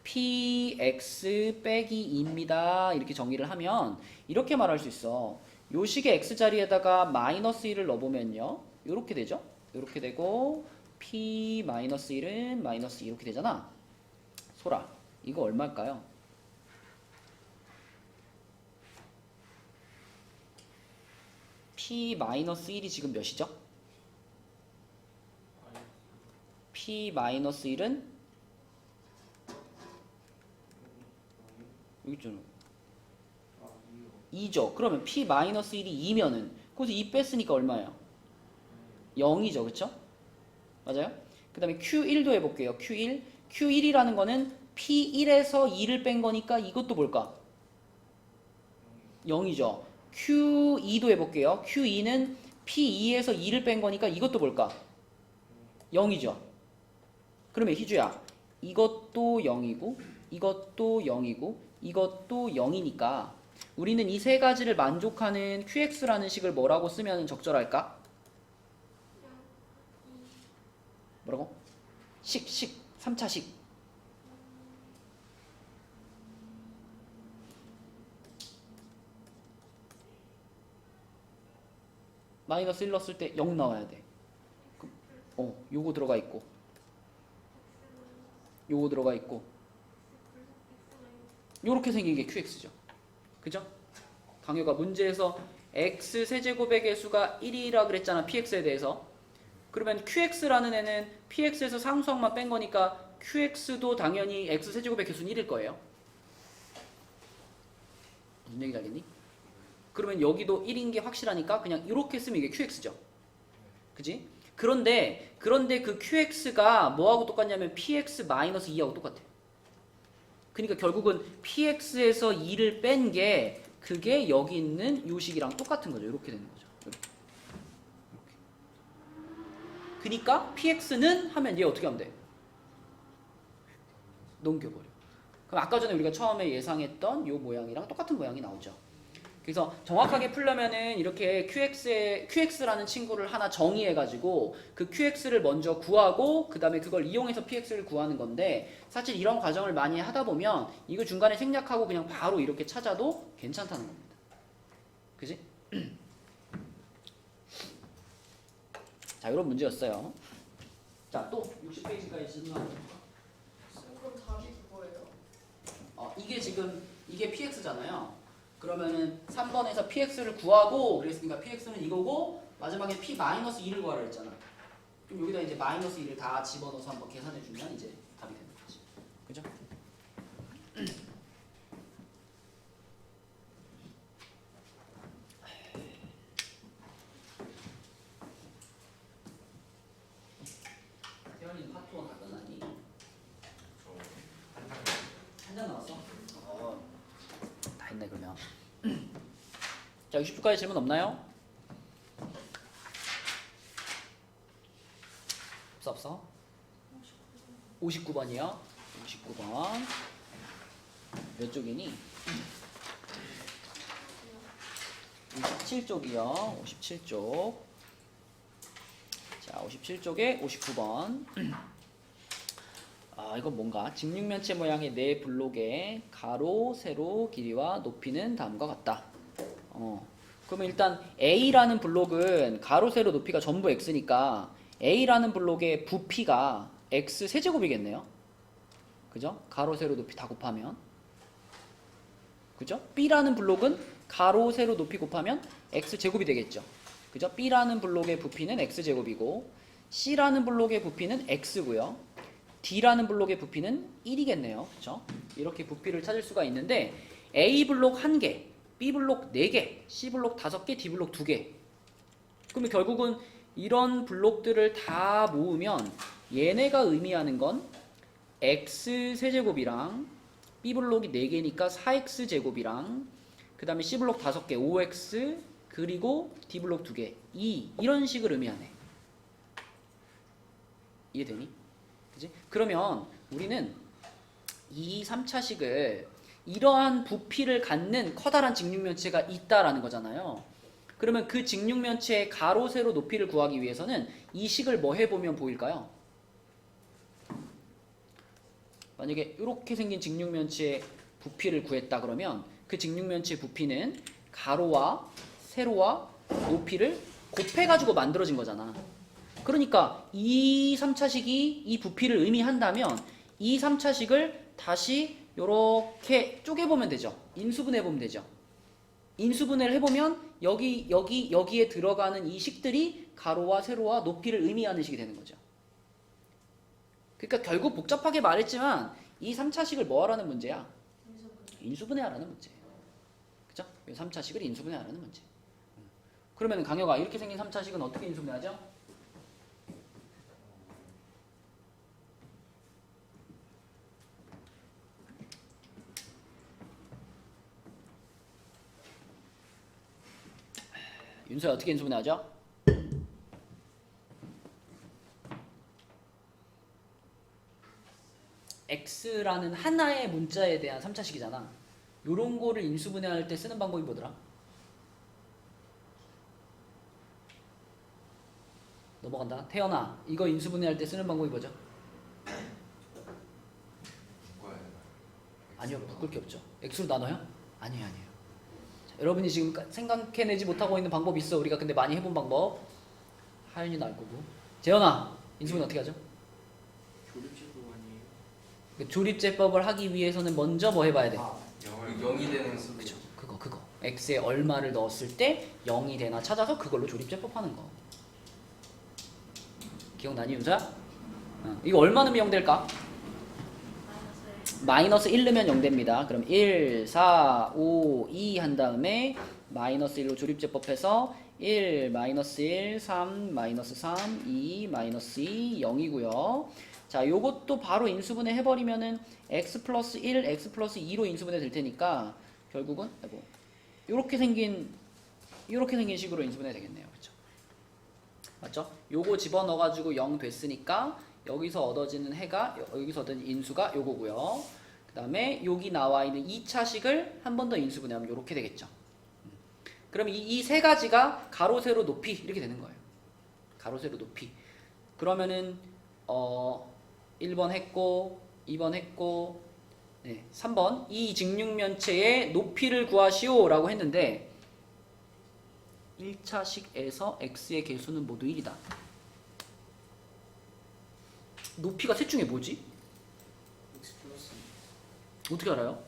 PX 빼기 2입니다. 이렇게 정의를 하면 이렇게 말할 수 있어. 요 식의 X 자리에다가 마이너스 1을 넣어보면요. 이렇게 되죠. 이렇게 되고 P 마이너스 1은 마이너스 2 이렇게 되잖아. 소라, 이거 얼마일까요? P-1이 지금 몇이죠? P-1은 여기 있잖아. 2죠. 그러면 P-1이 2면은 거기서 2 뺐으니까 얼마예요? 0이죠. 그쵸? 맞아요? 그 다음에 Q1도 해볼게요. Q1. Q1이라는 거는 P1에서 2를 뺀 거니까 이것도 뭘까? 0이죠. Q2도 해볼게요. Q2는 P2에서 2를 뺀 거니까 이것도 뭘까? 0이죠. 그러면 희주야, 이것도 0이고 이것도 0이고 이것도 0이니까 우리는 이 세 가지를 만족하는 QX라는 식을 뭐라고 쓰면 적절할까? 뭐라고? 3차식. 마이너스 1 넣었을 때 0 나와야 돼. 요거 들어가 있고 요거 들어가 있고 요렇게 생긴 게 QX죠. 그죠? 강효가 문제에서 x 세제곱의 개수가 1이라 그랬잖아. PX에 대해서. 그러면 QX라는 애는 PX에서 상수항만 뺀 거니까 QX도 당연히 x 세제곱의 개수는 1일 거예요. 무슨 얘기인지 알겠니? 그러면 여기도 1인 게 확실하니까 그냥 이렇게 쓰면 이게 QX죠. 그지? 그런데 그 QX가 뭐하고 똑같냐면 PX-2하고 똑같아요. 그러니까 결국은 PX에서 2를 뺀 게 그게 여기 있는 요식이랑 똑같은 거죠. 이렇게 되는 거죠. 이렇게. 그러니까 PX는 하면 얘 어떻게 하면 돼? 넘겨버려. 그럼 아까 전에 우리가 처음에 예상했던 요 모양이랑 똑같은 모양이 나오죠. 그래서 정확하게 풀려면은 이렇게 QX라는 친구를 하나 정의해가지고 그 QX를 먼저 구하고 그 다음에 그걸 이용해서 PX를 구하는 건데 사실 이런 과정을 많이 하다 보면 이거 중간에 생략하고 그냥 바로 이렇게 찾아도 괜찮다는 겁니다. 그지? 자, 이런 문제였어요. 자, 또 60페이지까지 질문하는 그럼 답이 그거예요? 이게 PX잖아요. 그러면은 3번에서 PX를 구하고 그랬으니까 PX는 이거고 마지막에 P-2를 구하라 했잖아. 그럼 여기다 이제 마이너스 2를 다 집어넣어서 한번 계산해 주면 이제 답이 되는 거지. 그죠? 태연이는 파트 1 다 끝났니? 한 장 나왔어? 다 했네 그러면. 자, 60초까지 질문 없나요? 없어? 59번이요? 59번 몇 쪽이니? 57쪽이요. 57쪽. 자, 57쪽에 59번. 이건 뭔가 직육면체 모양의 네 블록의 가로, 세로, 길이와 높이는 다음과 같다. 그러면 일단 A라는 블록은 가로, 세로, 높이가 전부 X니까 A라는 블록의 부피가 X 세제곱이겠네요. 그죠? 가로, 세로, 높이 다 곱하면. 그죠? B라는 블록은 가로, 세로, 높이 곱하면 X 제곱이 되겠죠. 그죠? B라는 블록의 부피는 X 제곱이고 C라는 블록의 부피는 X고요. D라는 블록의 부피는 1이겠네요. 그쵸? 이렇게 부피를 찾을 수가 있는데 A 블록 1개, B 블록 4개, C 블록 5개, D 블록 2개. 그러면 결국은 이런 블록들을 다 모으면 얘네가 의미하는 건 X 세제곱이랑 B 블록이 4개니까 4X 제곱이랑 그 다음에 C 블록 5개, 5X 그리고 D 블록 2개, 2 이런 식을 의미하네. 이해되니? 그치? 그러면 우리는 이 3차식을 이러한 부피를 갖는 커다란 직육면체가 있다라는 거잖아요. 그러면 그 직육면체의 가로, 세로, 높이를 구하기 위해서는 이 식을 뭐 해보면 보일까요? 만약에 이렇게 생긴 직육면체의 부피를 구했다 그러면 그 직육면체의 부피는 가로와 세로와 높이를 곱해가지고 만들어진 거잖아. 그러니까 이 3차식이 이 부피를 의미한다면 이 3차식을 다시 이렇게 쪼개보면 되죠. 인수분해보면 되죠. 인수분해를 해보면 여기에 들어가는 이 식들이 가로와 세로와 높이를 의미하는 식이 되는 거죠. 그러니까 결국 복잡하게 말했지만 이 3차식을 뭐 하라는 문제야? 인수분해하라는 문제예요. 그죠? 이 3차식을 인수분해하라는 문제. 그러면 강혁아, 이렇게 생긴 3차식은 어떻게 인수분해하죠? 윤서야, 어떻게 인수분해하죠? x라는 하나의 문자에 대한 3차식이잖아. 요런 거를 인수분해할 때 쓰는 방법이 뭐더라? 넘어간다. 태연아, 이거 인수분해할 때 쓰는 방법이 뭐죠? 아니요, 묶을 게 없죠. x로 나눠요? 아니에요. 자, 여러분이 지금 생각해내지 못하고 있는 방법이 있어. 우리가 근데 많이 해본 방법. 하윤이는 알 거고. 재현아, 인수분해 어떻게 하죠? 조립제법 아니에요? 그 조립제법을 하기 위해서는 먼저 뭐 해봐야 돼? 0이 되는 수. 그쵸, 그거. x에 얼마를 넣었을 때 0이 되나 찾아서 그걸로 조립제법 하는 거. 기억나니, 윤서야? 이거 얼마 넣으면 0 될까? 마이너스 1 넣으면 0 됩니다. 그럼 1, 4, 5, 2 한 다음에 마이너스 1로 조립제법해서 1, 마이너스 1, 3, 마이너스 3, 2, 마이너스 2, 0이고요. 자, 요것도 바로 인수분해 해버리면은 x 플러스 1, x 플러스 2로 인수분해 될 테니까 결국은 요렇게 생긴 식으로 인수분해 되겠네요. 그렇죠? 맞죠? 요거 집어넣어가지고 0 됐으니까 여기서 얻어지는 해가, 여기서 얻어지는 인수가 요거고요. 그 다음에 여기 나와 있는 2차식을 한 번 더 인수분해하면 요렇게 되겠죠. 그럼 이 세 가지가 가로, 세로, 높이 이렇게 되는 거예요. 가로, 세로, 높이. 그러면은 1번 했고 2번 했고 3번 이 직육면체의 높이를 구하시오 라고 했는데 1차식에서 x의 개수는 모두 1이다. 높이가 셋 중에 뭐지? X 플러스 어떻게 알아요?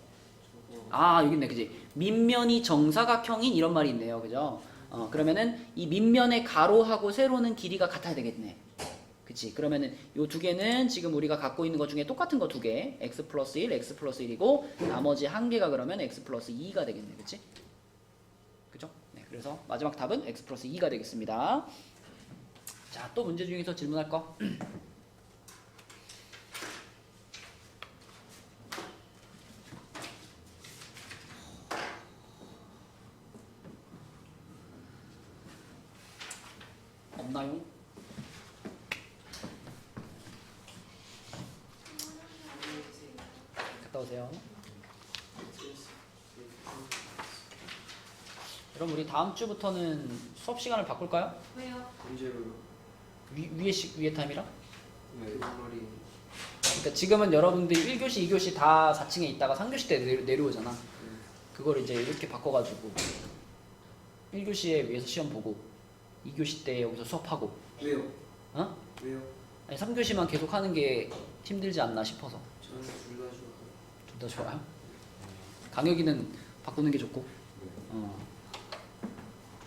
저거 아, 여기 있네. 그지? 밑면이 정사각형인 이런 말이 있네요. 그죠? 그러면은 이 밑면의 가로하고 세로는 길이가 같아야 되겠네. 그치? 그러면은 요 두 개는 지금 우리가 갖고 있는 것 중에 똑같은 거 두 개. x 플러스 1, x 플러스 1이고 나머지 한 개가 그러면 x 플러스 2가 되겠네. 그치? 그죠? 네. 그래서 마지막 답은 x 플러스 2가 되겠습니다. 자, 또 문제 중에서 질문할 거. 없나요? 갔다 오세요. 그럼 우리 다음 주부터는 수업 시간을 바꿀까요? 왜요? 문제로요. 위에 타임이랑? 네. 그 말이 그러니까 지금은 여러분들 1교시, 2교시 다 4층에 있다가 3교시 때 내려오잖아. 그걸 이제 이렇게 바꿔가지고 1교시에 위에서 시험 보고 2교시 때 여기서 수업하고. 왜요? 어? 왜요? 아니 3교시만 계속 하는 게 힘들지 않나 싶어서. 저는 둘 다 좋아요. 둘 다 좋아요? 강혁이는 바꾸는 게 좋고.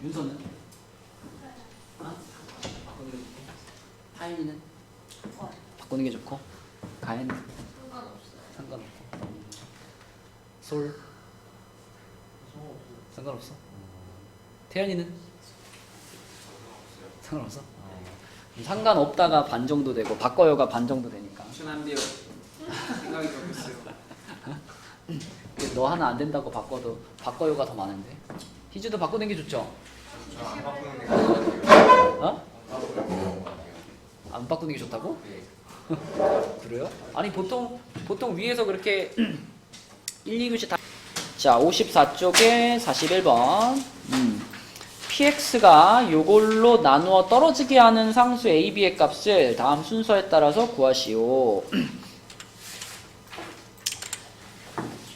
윤서는? 바꾸는 게 좋고. 하인이는? 바꾸는 게 좋고. 가연은? 상관없어요. 상관없고. 솔? 상관없어. 태연이는? 상관없어? 상관없다가 반 정도 되고 바꿔요가 반 정도 되니까. 전 안 돼요. 생각이 바뀌었어요. 너 하나 안 된다고 바꿔도 바꿔요가 더 많은데. 희주도 바꾸는 게 좋죠? 저안 바꾸는 게 좋아요. 어? 바꾸는 게 안 바꾸는 게 좋다고? 네. 그래요? 아니 보통 위에서 그렇게 1, 2교시 다. 자, 54쪽에 41번. px가 요걸로 나누어 떨어지게 하는 상수 a, b의 값을 다음 순서에 따라서 구하시오.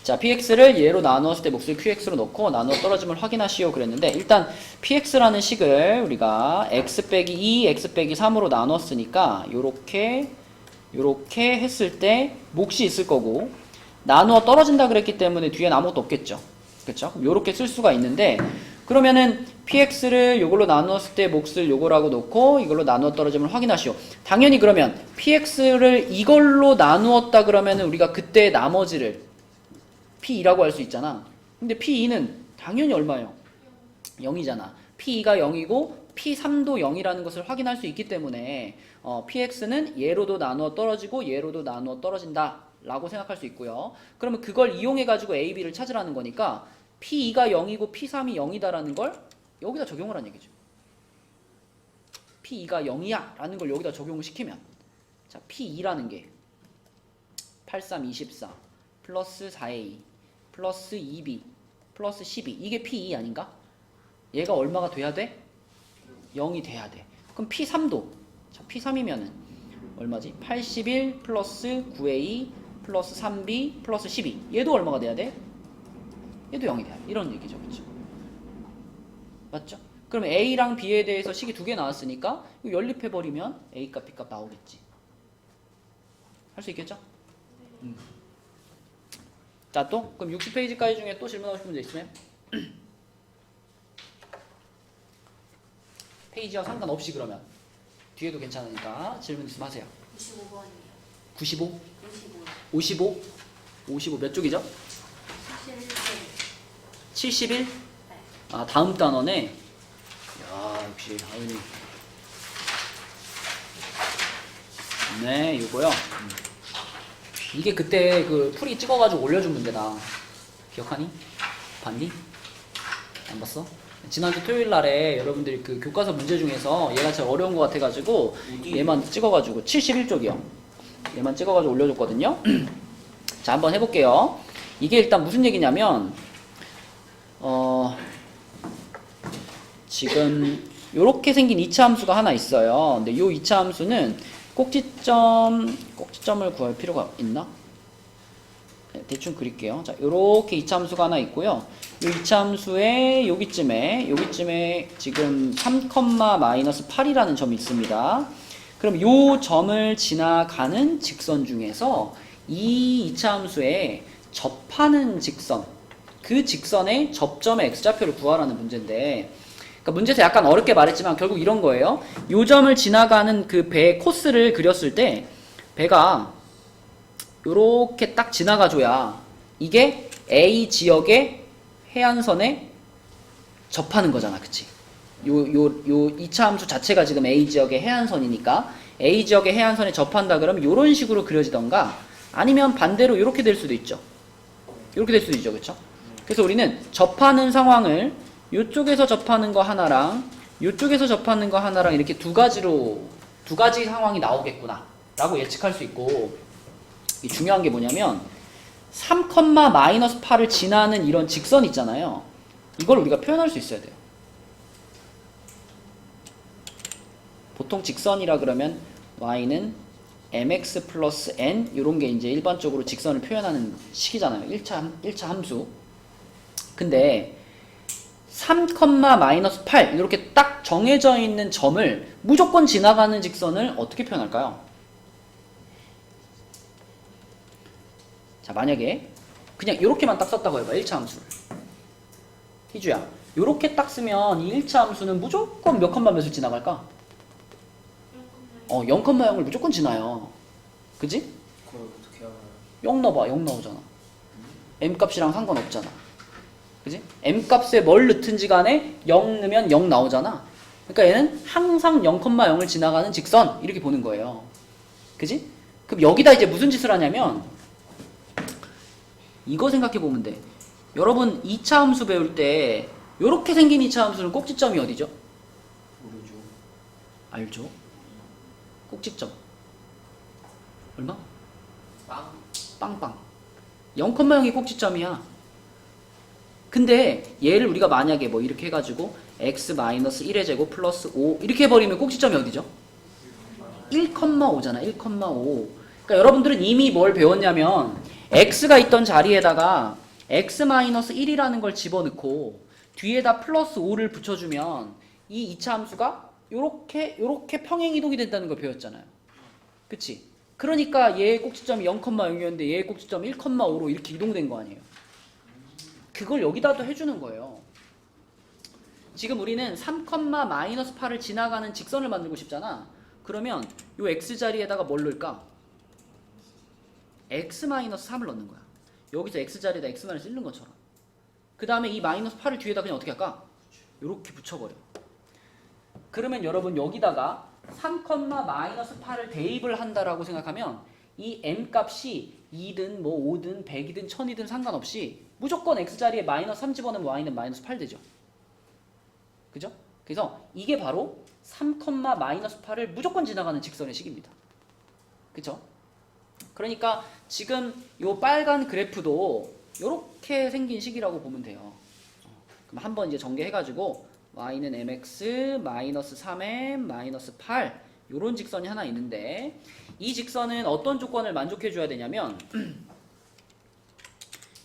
자, px를 얘로 나누었을 때 몫을 qx로 넣고 나누어 떨어짐을 확인하시오 그랬는데, 일단 px라는 식을 우리가 x 빼기 2, x 빼기 3으로 나눴으니까 요렇게 했을 때 몫이 있을 거고, 나누어 떨어진다 그랬기 때문에 뒤엔 아무것도 없겠죠. 그쵸? 요렇게 쓸 수가 있는데 그러면은 px를 요걸로 나누었을 때 몫을 요거라고 놓고 이걸로 나누어 떨어짐을 확인하시오. 당연히 그러면 px를 이걸로 나누었다 그러면은 우리가 그때 나머지를 p2라고 할 수 있잖아. 근데 p2는 당연히 얼마예요? 0이잖아. p2가 0이고 p3도 0이라는 것을 확인할 수 있기 때문에 px는 얘로도 나누어 떨어지고 얘로도 나누어 떨어진다 라고 생각할 수 있고요. 그러면 그걸 이용해 가지고 a, b를 찾으라는 거니까 p2가 0이고 p3이 0이다라는 걸 여기다 적용을 한 얘기죠. p2가 0이야 라는 걸 여기다 적용을 시키면 자 p2라는 게 8, 3, 24 플러스 4a 플러스 2b 플러스 12 이게 p2 아닌가? 얘가 얼마가 돼야 돼? 0이 돼야 돼. 그럼 p3도 자 p3이면은 얼마지? 81 플러스 9a 플러스 3b 플러스 12 얘도 얼마가 돼야 돼? 얘도 0이 돼야 돼. 이런 얘기죠. 그렇죠? 맞죠? 그럼 a랑 b에 대해서 식이 두 개 나왔으니까 이거 연립해버리면 a값 b값 나오겠지. 할 수 있겠죠? 자 또 그럼 60페이지까지 중에 또 질문하고 싶은 문제 있으면 페이지와 상관없이 그러면 뒤에도 괜찮으니까 질문 있으면 하세요. 95번이요. 95? 55. 55? 55 몇 쪽이죠? 71번. 71? 네. 아 다음 단원에 야 역시 아윤이 네 요거요. 이게 그때 그 풀이 찍어가지고 올려준 문제다. 기억하니? 봤니? 안 봤어? 지난주 토요일 날에 여러분들이 그 교과서 문제 중에서 얘가 제일 어려운 것 같아가지고 얘만 찍어가지고 71쪽이요. 얘만 찍어가지고 올려줬거든요. 자 한번 해볼게요. 이게 일단 무슨 얘기냐면 지금 요렇게 생긴 2차 함수가 하나 있어요. 근데 요 2차 함수는 꼭지점을 구할 필요가 있나? 네, 대충 그릴게요. 자, 요렇게 2차 함수가 하나 있고요. 요 2차 함수의 여기쯤에 지금 3,-8이라는 점이 있습니다. 그럼 요 점을 지나가는 직선 중에서 이 2차 함수에 접하는 직선, 그 직선의 접점의 x좌표를 구하라는 문제인데 그러니까 문제에서 약간 어렵게 말했지만 결국 이런 거예요. 요 점을 지나가는 그 배의 코스를 그렸을 때 배가 요렇게 딱 지나가줘야 이게 A 지역의 해안선에 접하는 거잖아. 그치? 요 2차 함수 자체가 지금 A 지역의 해안선이니까 A 지역의 해안선에 접한다 그러면 요런 식으로 그려지던가 아니면 반대로 요렇게 될 수도 있죠. 요렇게 될 수도 있죠. 그쵸? 그래서 우리는 접하는 상황을 요쪽에서 접하는 거 하나랑 요쪽에서 접하는 거 하나랑 이렇게 두 가지 상황이 나오겠구나 라고 예측할 수 있고 중요한 게 뭐냐면 3,-8을 지나는 이런 직선 있잖아요. 이걸 우리가 표현할 수 있어야 돼요. 보통 직선이라 그러면 y는 mx 플러스 n 이런 게 이제 일반적으로 직선을 표현하는 식이잖아요. 1차 함수. 근데 3,-8 이렇게 딱 정해져 있는 점을 무조건 지나가는 직선을 어떻게 표현할까요? 자 만약에 그냥 이렇게만 딱 썼다고 해봐. 1차 함수를 희주야 이렇게 딱 쓰면 이 1차 함수는 무조건 몇 컴마 몇을 지나갈까? 0,0을 무조건 지나요. 그지? 그걸 어떻게 알아요? 0 넣어봐. 0 나오잖아. m값이랑 상관없잖아. 그지? m값에 뭘 넣든지 간에 0 넣으면 0 나오잖아. 그러니까 얘는 항상 0,0을 지나가는 직선 이렇게 보는 거예요. 그지? 그럼 여기다 이제 무슨 짓을 하냐면 이거 생각해 보면 돼. 여러분 2차 함수 배울 때 이렇게 생긴 2차 함수는 꼭지점이 어디죠? 모르죠. 알죠? 꼭지점 얼마? 빵빵 0,0이 꼭지점이야. 근데 얘를 우리가 만약에 뭐 이렇게 해가지고 x-1의 제곱 플러스 5 이렇게 해버리면 꼭지점이 어디죠? 1,5잖아. 1,5. 그러니까 여러분들은 이미 뭘 배웠냐면 x가 있던 자리에다가 x-1이라는 걸 집어넣고 뒤에다 플러스 5를 붙여주면 이 2차 함수가 요렇게 평행이동이 된다는 걸 배웠잖아요. 그치? 그러니까 얘의 꼭지점이 0,0이었는데 얘의 꼭지점이 1,5로 이렇게 이동된 거 아니에요. 그걸 여기다도 해주는 거예요. 지금 우리는 3,-8을 지나가는 직선을 만들고 싶잖아. 그러면 요 x자리에다가 뭘 넣을까? x-3을 넣는 거야. 여기서 x자리에다 x-1 넣는 것처럼. 그 다음에 이 -8을 뒤에다 그냥 어떻게 할까? 요렇게 붙여버려. 그러면 여러분 여기다가 3,-8을 대입을 한다라고 생각하면 이 m 값이 2든 뭐 5든 100이든 1000이든 상관없이 무조건 x자리에 -3 집어넣으면 y는 -8 되죠. 그죠? 그래서 이게 바로 3,-8을 무조건 지나가는 직선의 식입니다. 그쵸? 그러니까 지금 요 빨간 그래프도 요렇게 생긴 식이라고 보면 돼요. 그럼 한번 이제 전개해가지고 y는 mx -3m -8 요런 직선이 하나 있는데 이 직선은 어떤 조건을 만족해 줘야 되냐면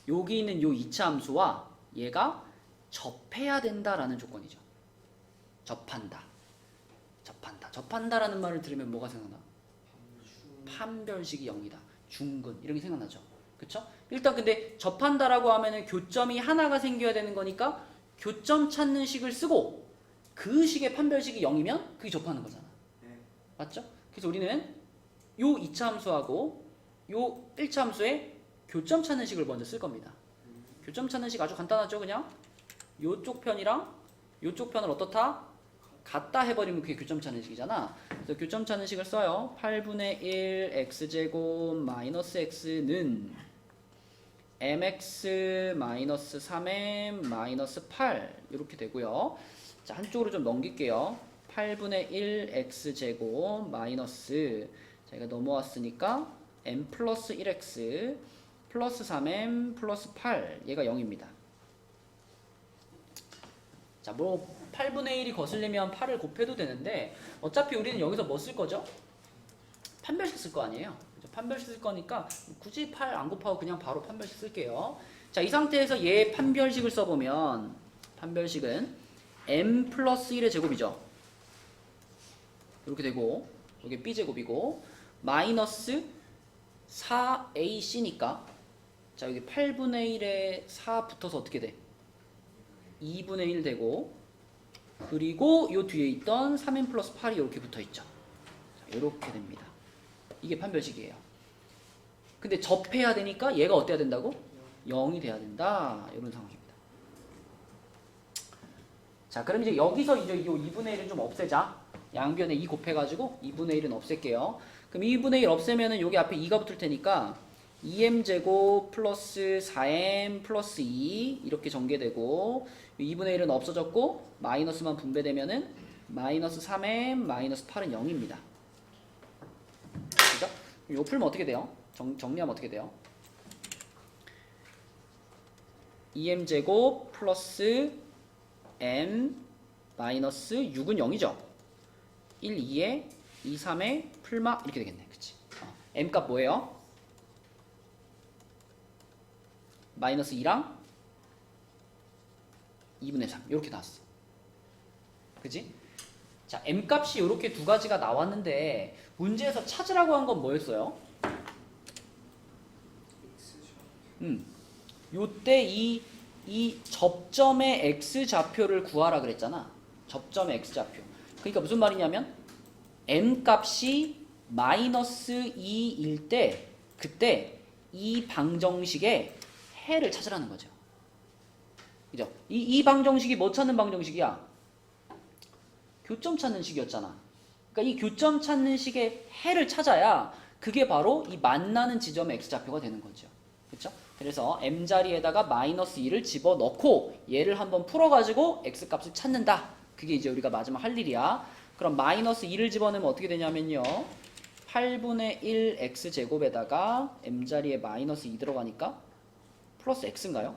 여기 있는 요 이차 함수와 얘가 접해야 된다라는 조건이죠. 접한다라는 말을 들으면 뭐가 생각나? 판별식이 0이다. 중근 이런 게 생각나죠. 그쵸? 일단 근데 접한다라고 하면은 교점이 하나가 생겨야 되는 거니까 교점 찾는 식을 쓰고 그 식의 판별식이 0이면 그게 접하는 거잖아. 네. 맞죠? 그래서 우리는 요 2차 함수하고 요 1차 함수에 교점 찾는 식을 먼저 쓸 겁니다. 교점 찾는 식 아주 간단하죠. 그냥 요쪽 편이랑 요쪽 편을 어떻다? 같다 해버리면 그게 교점 찾는 식이잖아. 그래서 교점 찾는 식을 써요. 8분의 1 x제곱 마이너스 x는 mx 마이너스 3m 마이너스 8 이렇게 되고요. 자, 한쪽으로 좀 넘길게요. 8분의 1 x제곱 마이너스 제가 넘어왔으니까 m 플러스 1x 플러스 3m 플러스 8 얘가 0입니다. 자, 뭐 8분의 1이 거슬리면 8을 곱해도 되는데 어차피 우리는 여기서 뭐 쓸 거죠? 판별식 쓸 거 아니에요. 그죠? 판별식 쓸 거니까 굳이 8 안 곱하고 그냥 바로 판별식 쓸게요. 자, 이 상태에서 얘 판별식을 써보면 판별식은 m 플러스 1의 제곱이죠. 이렇게 되고 여기 b제곱이고 마이너스 4ac니까 자 여기 8분의 1에 4 붙어서 어떻게 돼? 2분의 1 되고 그리고 요 뒤에 있던 3n 플러스 8이 이렇게 붙어있죠. 이렇게 됩니다. 이게 판별식이에요. 근데 접해야 되니까 얘가 어때야 된다고? 0이 돼야 된다. 이런 상황입니다. 자, 그럼 이제 여기서 이제 요 2분의 1을 좀 없애자. 양변에 2 곱해가지고 2분의 1은 없앨게요. 그럼 2분의 1 없애면은 여기 앞에 2가 붙을 테니까 2m제곱 플러스 4m 플러스 2 이렇게 전개되고 2분의 1은 없어졌고 마이너스만 분배되면은 마이너스 3m 마이너스 8은 0입니다. 그죠? 요 풀면 어떻게 돼요? 정리하면 어떻게 돼요? 2m제곱 플러스 m 마이너스 6은 0이죠? 1, 2에 2, 3에 풀마 이렇게 되겠네. 그치? m 값 뭐예요? 마이너스 2랑 2분의 3 이렇게 나왔어. 그치? 자, m 값이 이렇게 두 가지가 나왔는데 문제에서 찾으라고 한 건 뭐였어요? 요때 이 접점의 x좌표를 구하라 그랬잖아. 접점의 x좌표. 그러니까 무슨 말이냐면 m 값이 마이너스 2일 때 그때 이 방정식의 해를 찾으라는 거죠. 그죠? 이 방정식이 뭐 찾는 방정식이야? 교점 찾는 식이었잖아. 그러니까 이 교점 찾는 식의 해를 찾아야 그게 바로 이 만나는 지점의 x좌표가 되는 거죠. 그렇죠? 그래서 m자리에다가 마이너스 2를 집어넣고 얘를 한번 풀어가지고 x값을 찾는다. 그게 이제 우리가 마지막 할 일이야. 그럼 마이너스 2를 집어넣으면 어떻게 되냐면요. 8분의 1 x제곱에다가 m자리에 마이너스 2 들어가니까 플러스 x인가요?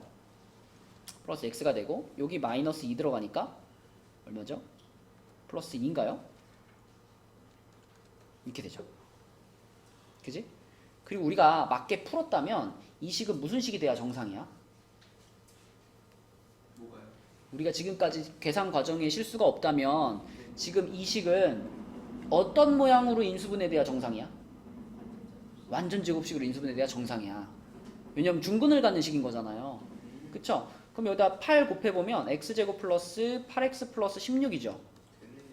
플러스 x가 되고 여기 마이너스 2 들어가니까 얼마죠? 플러스 2인가요? 이렇게 되죠. 그지? 그리고 우리가 맞게 풀었다면 이 식은 무슨 식이 돼야 정상이야? 뭐가요? 우리가 지금까지 계산 과정에 실수가 없다면 지금 이 식은 어떤 모양으로 인수분해돼야 정상이야? 완전 제곱식으로 인수분해돼야 정상이야. 왜냐면 중근을 갖는 식인 거잖아요. 그쵸? 그럼 여기다 8 곱해보면 x제곱 플러스 8x 플러스 16이죠.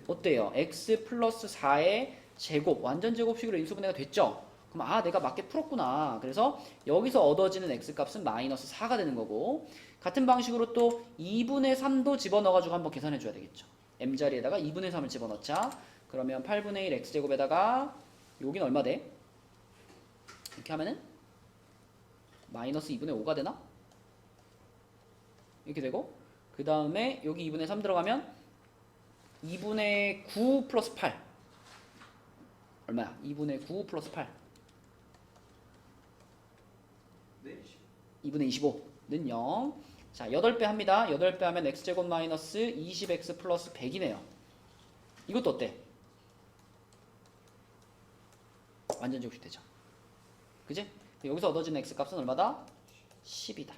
어때요? x 플러스 4의 제곱, 완전 제곱식으로 인수분해가 됐죠? 그럼 아, 내가 맞게 풀었구나. 그래서 여기서 얻어지는 x값은 마이너스 4가 되는 거고, 같은 방식으로 또 2분의 3도 집어넣어가지고 한번 계산해줘야 되겠죠. m자리에다가 2분의 3을 집어넣자. 그러면 8분의 1 x제곱에다가 여긴 얼마 돼? 이렇게 하면은 마이너스 2분의 5가 되나? 이렇게 되고, 그 다음에 여기 2분의 3 들어가면 2분의 9 플러스 8 얼마야? 2분의 9 플러스 8 네? 2분의 25는 0. 자, 8배 합니다. 8배 하면 x제곱 마이너스 20x 플러스 100이네요. 이것도 어때? 완전 제곱식 되죠. 그지? 여기서 얻어지는 x값은 얼마다? 10이다.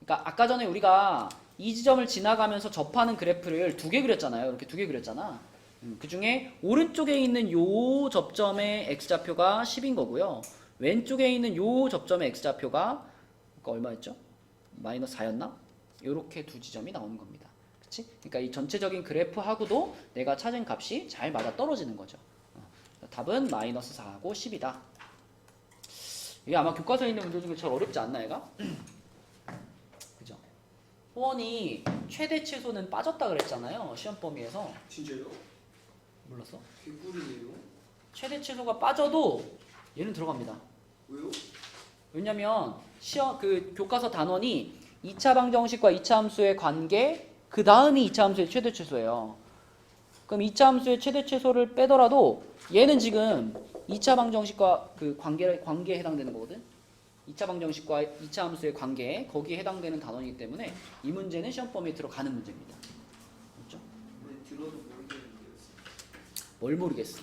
그러니까 아까 전에 우리가 이 지점을 지나가면서 접하는 그래프를 두 개 그렸잖아요. 이렇게 두 개 그렸잖아. 그 중에 오른쪽에 있는 요 접점의 x좌표가 10인 거고요. 왼쪽에 있는 요 접점의 x좌표가 얼마였죠? 마이너스 4였나? 요렇게 두 지점이 나오는 겁니다. 그치? 그러니까 이 전체적인 그래프하고도 내가 찾은 값이 잘 맞아 떨어지는 거죠. 답은 마이너스 4하고 10이다. 이게 아마 교과서에 있는 문제 중에 제일 어렵지 않나 얘가? 그죠? 호원이 최대 최소는 빠졌다 그랬잖아요. 시험 범위에서. 진짜요? 몰랐어? 개꿀이네요. 최대 최소가 빠져도 얘는 들어갑니다. 왜요? 왜냐면 시험 그 교과서 단원이 2차 방정식과 2차 함수의 관계, 그 다음이 2차 함수의 최대 최소예요. 그럼 2차 함수의 최대 최소를 빼더라도 얘는 지금 2차 방정식과 그 관계에 해당되는 거거든. 2차 방정식과 2차 함수의 관계, 거기에 해당되는 단원이기 때문에 이 문제는 시험 범위에 들어가는 문제입니다. 그렇죠? 근데 들어도 모르겠는데요. 뭘 모르겠어.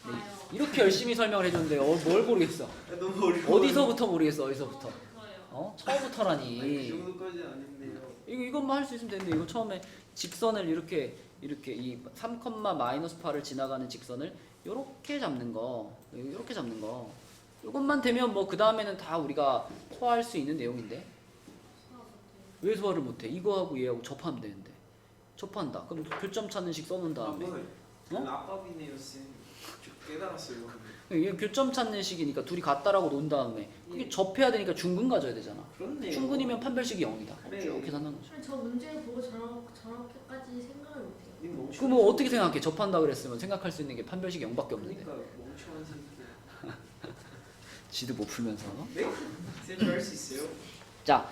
네, 아유. 이렇게 열심히 설명을 해줬는데 뭘 모르겠어. 너무 어려워. 어디서부터 모르겠어. 어디서부터. 그래요. 처음부터라니. 이 정도까지는 아닌데요. 이것만 할 수 있으면 되는데 이거 처음에 직선을 이렇게 이 3, 마이너스 8을 지나가는 직선을 이렇게 잡는 거, 이렇게 잡는 거. 이것만 되면 뭐 그 다음에는 다 우리가 소화할 수 있는 내용인데 왜 소화를 못해? 이거하고 얘하고 접하면 되는데 접한다. 그럼 교점 찾는 식 써놓은 다음에 아빠비네요 쌤. 저 깨달았어요. 이게 교점 찾는 식이니까 둘이 같다라고 놓은 다음에 그게 접해야 되니까 중근 가져야 되잖아. 그렇네요. 중근이면 판별식이 0이다. 그래. 쭉 계산하는 거죠. 아니, 저 문제를 보고 저렇게까지 생각을 못해요. 님 멍청한 그럼 뭐 어떻게 생각해? 접한다 그랬으면 생각할 수 있는 게 판별식이 0밖에 없는데. 그러니까 멍청한 새끼야. 지도 못 풀면서. 네? 쌤 저 할 수 있어요? 자,